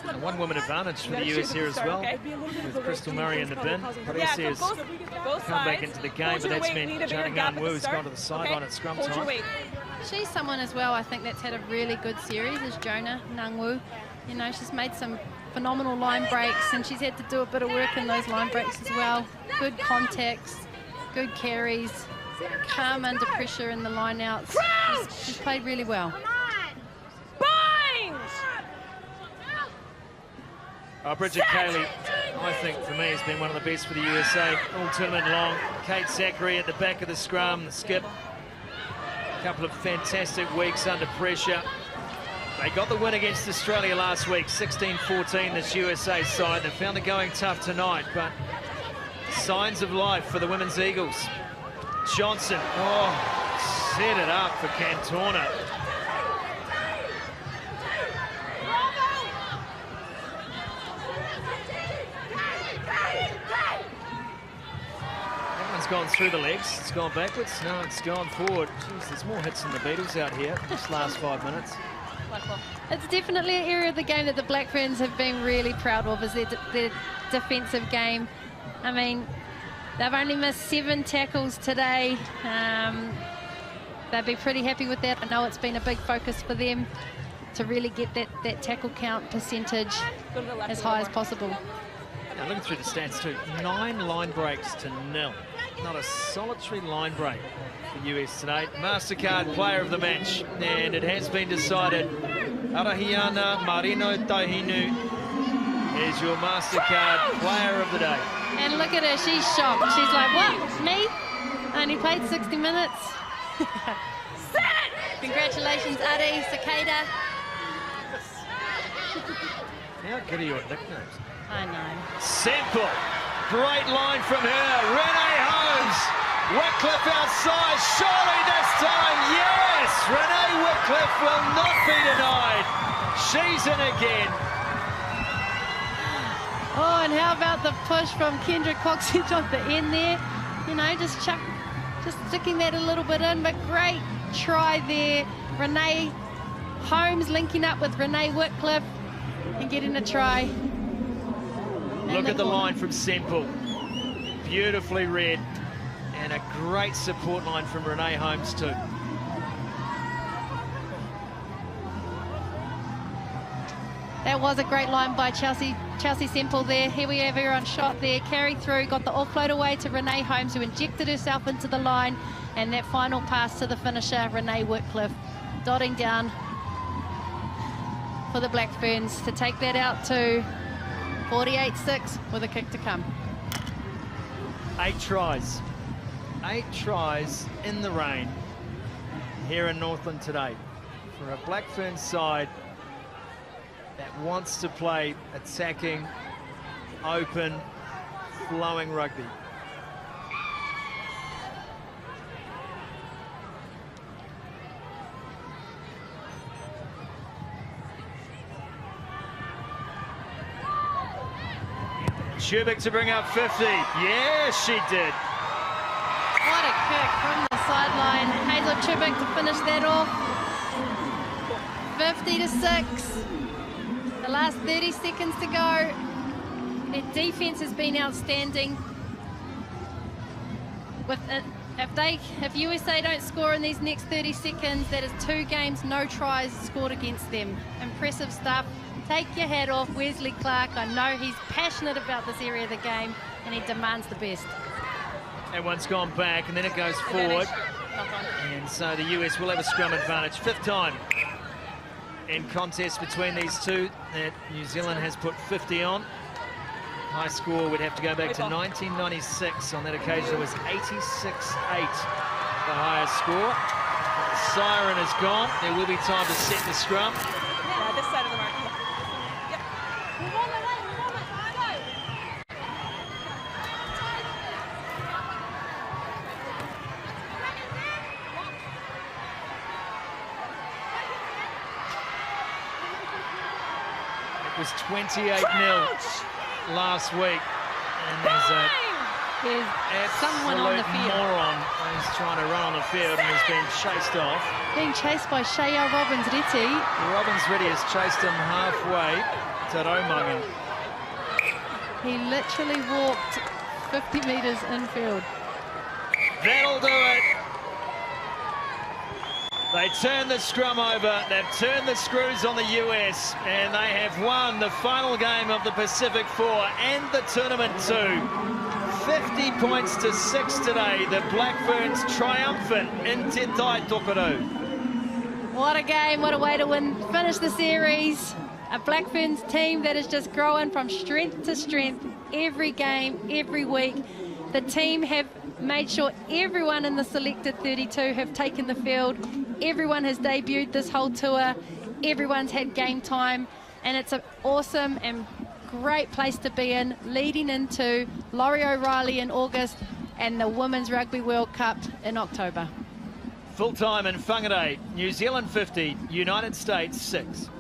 And 1 woman advantage for the US here as well, with Crystal Murray in the bin. Parisi has come back into the game, but that's meant Jonah Ngan-Wu has gone to the sideline at scrum time. She's someone as well, I think, that's had a really good series, is Jonah Ngan-Wu. She's made some phenomenal line breaks, and she's had to do a bit of work in those line breaks as well. Good contacts, good carries, calm under pressure in the line outs. She's played really well. Bind! Bridget Cayley, I think, for me, has been one of the best for the USA all tournament long. Kate Zachary at the back of the scrum, the skip. A couple of fantastic weeks under pressure. They got the win against Australia last week, 16-14, this USA side. They found it going tough tonight, but signs of life for the women's Eagles. Johnson, set it up for Cantona. Gone through the legs, it's gone backwards, no, it's gone forward. Jeez, there's more hits than the Beatles out here this last 5 minutes. It's definitely an area of the game that the Black Ferns have been really proud of, is their defensive game. I mean, they've only missed 7 tackles today. They'd be pretty happy with that. I know it's been a big focus for them to really get that tackle count percentage as high as possible. Now, looking through the stats too, 9 line breaks to 0. Not a solitary line break for US today. MasterCard player of the match, and it has been decided. Arahiana Marino Tahinu is your MasterCard player of the day. And look at her, she's shocked. She's like, what, me? I only played 60 minutes. Congratulations, Ari, Cicada. How good are your nicknames? I know. Simple. Great line from her. Renee Holmes. Wycliffe outside. Surely this time, yes! Renee Wycliffe will not be denied. She's in again. Oh, and how about the push from Kendra Coxedge on the end there? You know, just sticking that a little bit in, but great try there. Renee Holmes linking up with Renee Wycliffe and getting a try. Look at the line from Semple. Beautifully read. And a great support line from Renee Holmes too. That was a great line by Chelsea Semple there. Here we have her on shot there. Carry through, got the offload away to Renee Holmes, who injected herself into the line. And that final pass to the finisher, Renee Wycliffe, dotting down for the Black Ferns to take that out to 48-6 with a kick to come. 8 tries. 8 tries in the rain here in Northland today for a Black Ferns side that wants to play attacking, open, flowing rugby. Chubik to bring up 50. Yeah, she did. What a kick from the sideline. Hazel Chubik to finish that off. 50-6. The last 30 seconds to go. Their defense has been outstanding. If USA don't score in these next 30 seconds, that is 2 games, no tries scored against them. Impressive stuff. Take your hat off, Wesley Clark. I know he's passionate about this area of the game and he demands the best. And one's gone back and then it goes forward. And so the US will have a scrum advantage. 5th time in contest between these two that New Zealand has put 50 on. High score would have to go back to 1996. On that occasion it was 86-8, the highest score. But the siren is gone. There will be time to set the scrum. Yeah, this side of the mark. It was 28-0 last week, and there's someone on the field. Moron who's trying to run on the field and has been chased off. Being chased by Shea Robbins-Reti. Robbins-Reti has chased him halfway to Raumanga. He literally walked 50 metres infield. That'll do it. They turn the scrum over, they've turned the screws on the US, and they have won the final game of the Pacific 4 and the tournament too. 50 points to 6 today. The Black Ferns triumphant in Te Tai Tokerau. What a game, what a way to finish the series. A Black Ferns team that is just growing from strength to strength every game, every week. The team have made sure everyone in the selected 32 have taken the field. Everyone has debuted this whole tour. Everyone's had game time, and it's an awesome and great place to be in, leading into Laurie O'Reilly in August and the Women's Rugby World Cup in October. Full time in Whangarei, New Zealand 50, United States 6.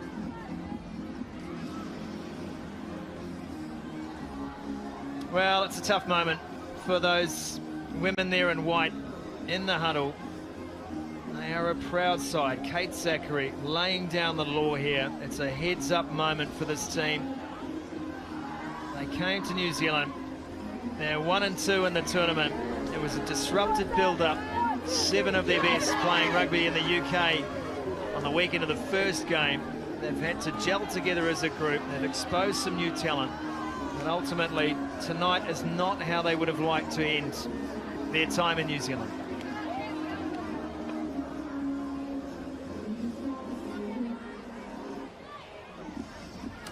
Well, it's a tough moment for those women there in white in the huddle. They They are a proud side. Kate Zachary laying down the law here. It's a heads-up moment for this team. They came to New Zealand. They're 1-2 in the tournament. It was a disrupted build-up. 7 of their best playing rugby in the UK on the weekend of the first game. They've had to gel together as a group. They've exposed some new talent. But ultimately, tonight is not how they would have liked to end their time in New Zealand.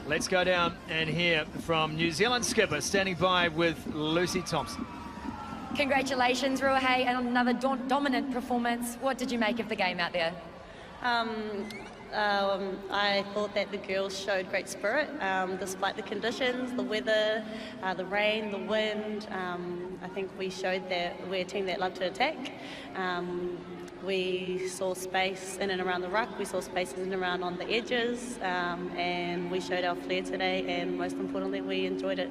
Let's go down and hear from New Zealand skipper standing by with Lucy Thompson. Congratulations, Ruahei, and another dominant performance. What did you make of the game out there? I thought that the girls showed great spirit despite the conditions, the weather, the rain, the wind. I think we showed that we're a team that love to attack. We saw space in and around the ruck, we saw space in and around on the edges, and we showed our flair today, and most importantly, we enjoyed it.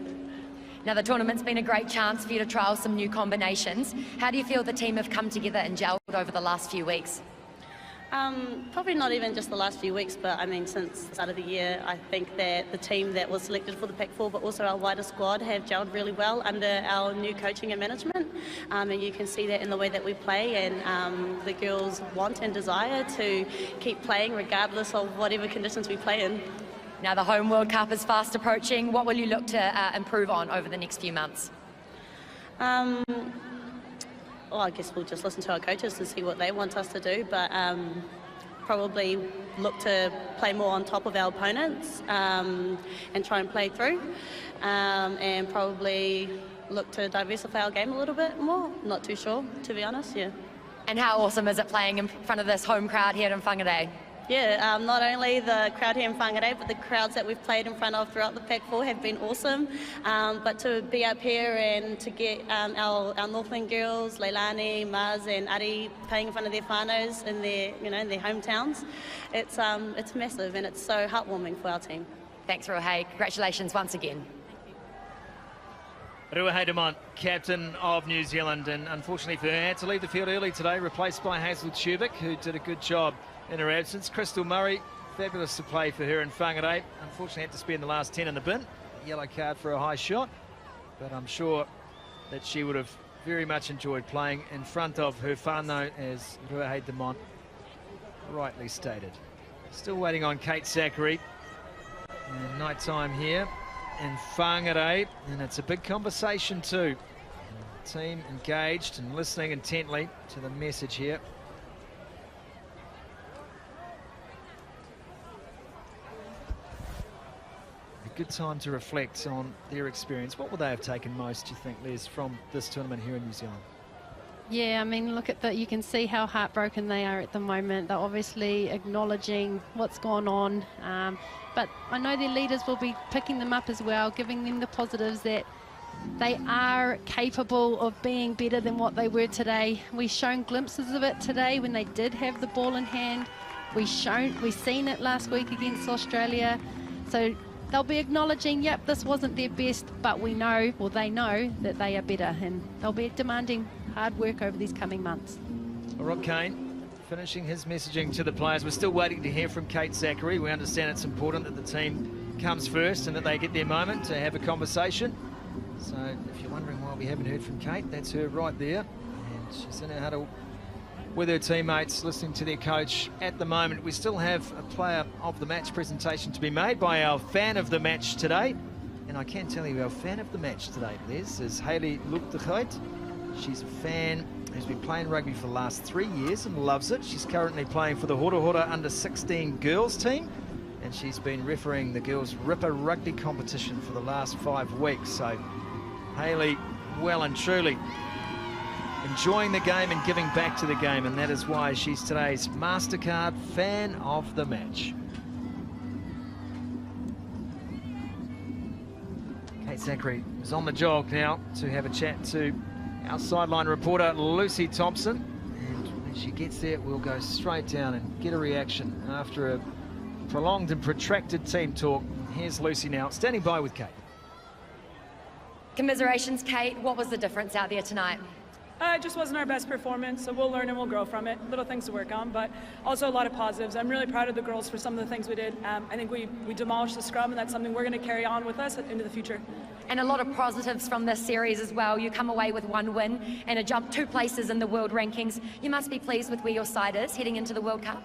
Now, the tournament's been a great chance for you to trial some new combinations. How do you feel the team have come together and gelled over the last few weeks? Probably not even just the last few weeks, but I mean since the start of the year. I think that the team that was selected for the Pac-4, but also our wider squad, have gelled really well under our new coaching and management, and you can see that in the way that we play, and the girls want and desire to keep playing regardless of whatever conditions we play in. Now, the Home World Cup is fast approaching. What will you look to improve on over the next few months? Well, I guess we'll just listen to our coaches to see what they want us to do, but probably look to play more on top of our opponents and try and play through, and probably look to diversify our game a little bit more. Not too sure, to be honest, yeah. And how awesome is it playing in front of this home crowd here in Whangarei? Yeah, not only the crowd here in Whangarei, but the crowds that we've played in front of throughout the Pac-4 have been awesome. But to be up here and to get our Northland girls, Leilani, Maz and Ari, playing in front of their whānaus in their, in their hometowns, it's massive and it's so heartwarming for our team. Thanks, Ruahei. Congratulations once again. Ruahei Demont, captain of New Zealand, and unfortunately for her, had to leave the field early today, replaced by Hazel Chubik, who did a good job in her absence. Crystal Murray, fabulous to play for her in Whangarei. Unfortunately had to spend the last 10 in the bin. Yellow card for a high shot. But I'm sure that she would have very much enjoyed playing in front of her whānau, as Ruahei Demont rightly stated. Still waiting on Kate Zachary. And night time here in Whangarei. And it's a big conversation too. The team engaged and listening intently to the message here. Good time to reflect on their experience. What would they have taken most, do you think, Les, from this tournament here in New Zealand? Yeah, I mean, look at that. You can see how heartbroken they are at the moment. They're obviously acknowledging what's gone on. But I know their leaders will be picking them up as well, giving them the positives that they are capable of being better than what they were today. We've shown glimpses of it today when they did have the ball in hand. We've seen it last week against Australia. So they'll be acknowledging, yep, this wasn't their best, but we know, or they know, that they are better, and they'll be demanding hard work over these coming months. Rob Kane finishing his messaging to the players. We're still waiting to hear from Kate Zachary. We understand it's important that the team comes first and that they get their moment to have a conversation. So if you're wondering why we haven't heard from Kate, that's her right there. And she's in her huddle with her teammates, listening to their coach. At the moment, we still have a player of the match presentation to be made by our fan of the match today. And I can tell you our fan of the match today, Les, is Hayley Luktegoit. She's a fan who's been playing rugby for the last 3 years and loves it. She's currently playing for the Hora Hora under-16 girls team, and she's been refereeing the girls' Ripper rugby competition for the last 5 weeks. So Hayley, well and truly enjoying the game and giving back to the game, and that is why she's today's MasterCard fan of the match. Kate Zachary is on the jog now to have a chat to our sideline reporter Lucy Thompson, and when she gets there we'll go straight down and get a reaction after a prolonged and protracted team talk. Here's Lucy now, standing by with Kate. Commiserations, Kate. What was the difference out there tonight? It just wasn't our best performance, so we'll learn and we'll grow from it. Little things to work on, but also a lot of positives. I'm really proud of the girls for some of the things we did. I think we demolished the scrum, and that's something we're going to carry on with us into the future. And a lot of positives from this series as well. You come away with 1 win and a jump 2 places in the world rankings. You must be pleased with where your side is heading into the World Cup.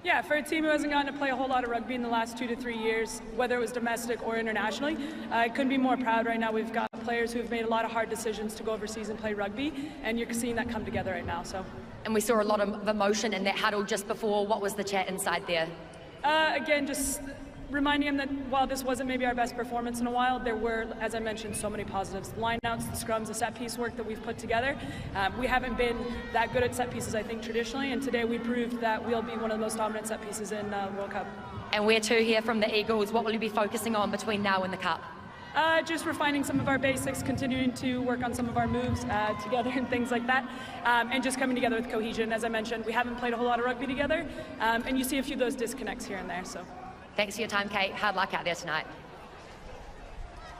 Yeah, for a team who hasn't gotten to play a whole lot of rugby in the last 2 to 3 years, whether it was domestic or internationally, I couldn't be more proud right now. We've got players who have made a lot of hard decisions to go overseas and play rugby, and you're seeing that come together right now. So. And we saw a lot of emotion in that huddle just before. What was the chat inside there? Again, just reminding him that while this wasn't maybe our best performance in a while, there were, as I mentioned, so many positives. Lineouts, the scrums, the set piece work that we've put together. We haven't been that good at set pieces, I think, traditionally, and today we proved that we'll be one of the most dominant set pieces in World Cup. And where to here from the Eagles? What will you be focusing on between now and the Cup? Just refining some of our basics, continuing to work on some of our moves together and things like that, and just coming together with cohesion. As I mentioned, we haven't played a whole lot of rugby together, and you see a few of those disconnects here and there. So. Thanks for your time, Kate. Hard luck out there tonight.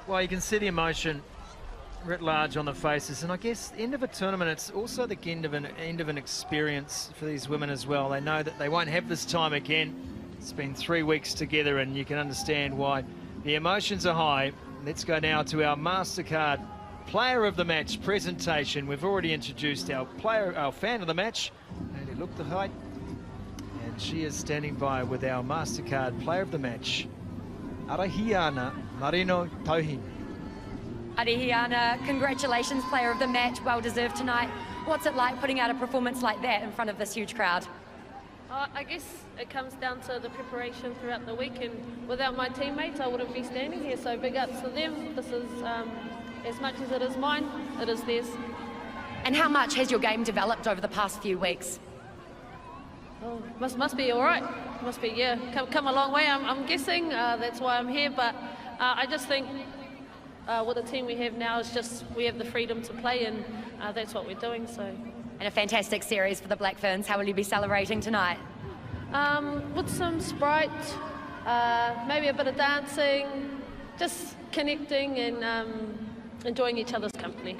Well, you can see the emotion writ large on the faces, and I guess the end of a tournament, it's also the end of an experience for these women as well. They know that they won't have this time again. It's been 3 weeks together, and you can understand why the emotions are high. Let's go now to our MasterCard Player of the Match presentation. We've already introduced our fan of the match, and look the height. She is standing by with our MasterCard Player of the Match, Arahiana Marino Tauhin. Arahiana, congratulations, Player of the Match, well deserved tonight. What's it like putting out a performance like that in front of this huge crowd? I guess it comes down to the preparation throughout the week, and without my teammates I wouldn't be standing here, so big ups to them. This is, as much as it is mine, it is theirs. And how much has your game developed over the past few weeks? Oh, must be all right. Must be, yeah. Come a long way, I'm guessing. That's why I'm here. But I just think with the team we have now, is just we have the freedom to play, and that's what we're doing. So. And a fantastic series for the Black Ferns. How will you be celebrating tonight? With some Sprite, maybe a bit of dancing, just connecting and enjoying each other's company.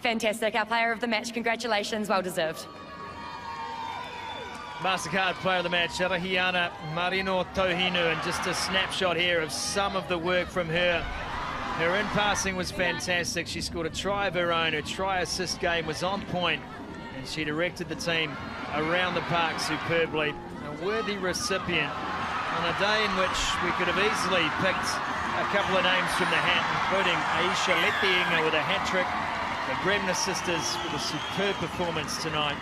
Fantastic. Our Player of the Match. Congratulations. Well deserved. MasterCard Player of the Match, Arahiana Marino Tauhinu, and just a snapshot here of some of the work from her. Her in-passing was fantastic. She scored a try of her own. Her try-assist game was on point, and she directed the team around the park superbly. A worthy recipient on a day in which we could have easily picked a couple of names from the hat, including Aisha Letiinga with a hat-trick, the Bremner sisters with a superb performance tonight.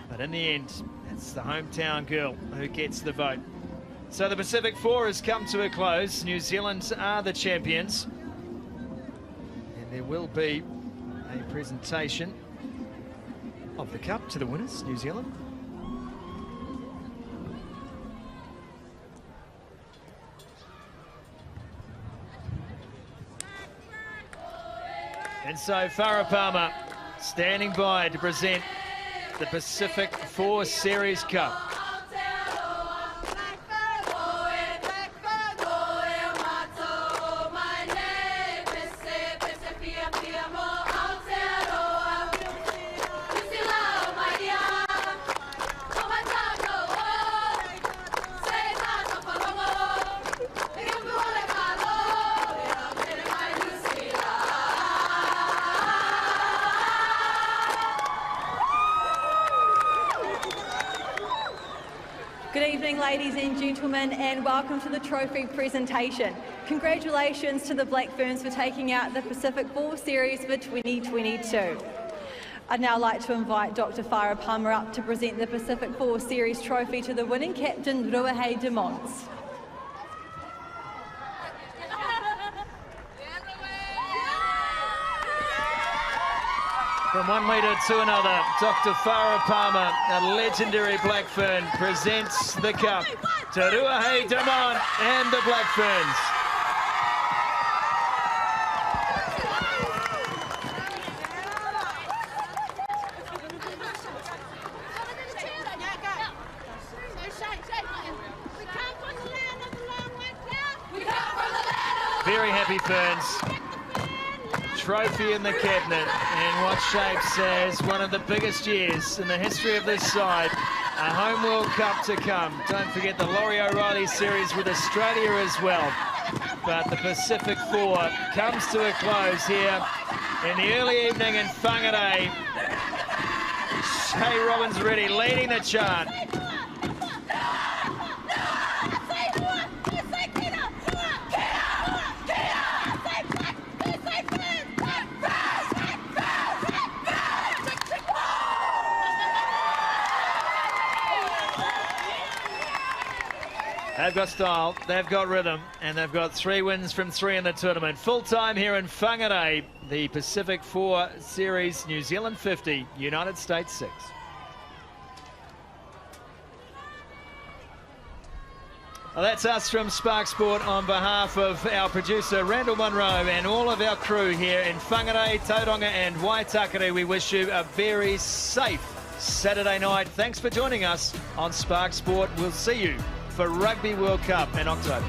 But in the end, it's the hometown girl who gets the vote. So the Pacific Four has come to a close. New Zealand are the champions. And there will be a presentation of the cup to the winners, New Zealand. And so Farah Palmer standing by to present the Pacific Four Series Cup. Good evening, ladies and gentlemen, and welcome to the trophy presentation. Congratulations to the Black Ferns for taking out the Pacific Four Series for 2022. I'd now like to invite Dr. Farah Palmer up to present the Pacific Four Series trophy to the winning captain, Ruahei de Mons. From one leader to another, Dr. Farah Palmer, a legendary Black Fern, presents the cup to Ruahei de Mons and the Black Ferns. Very happy Ferns. trophy in the cabinet in what shapes as one of the biggest years in the history of this side. A home World Cup to come. Don't forget the Laurie O'Reilly series with Australia as well. But the Pacific Four comes to a close here in the early evening in Whangarei. Shay Robbins-Reddy leading the chart. They've got style, they've got rhythm, and they've got 3 wins from 3 in the tournament. Full time here in Whangarei, the Pacific Four Series, New Zealand 50, United States 6. Well, that's us from Spark Sport on behalf of our producer Randall Munro and all of our crew here in Whangarei, Tauranga and Waitakere. We wish you a very safe Saturday night. Thanks for joining us on Spark Sport. We'll see you for Rugby World Cup in October.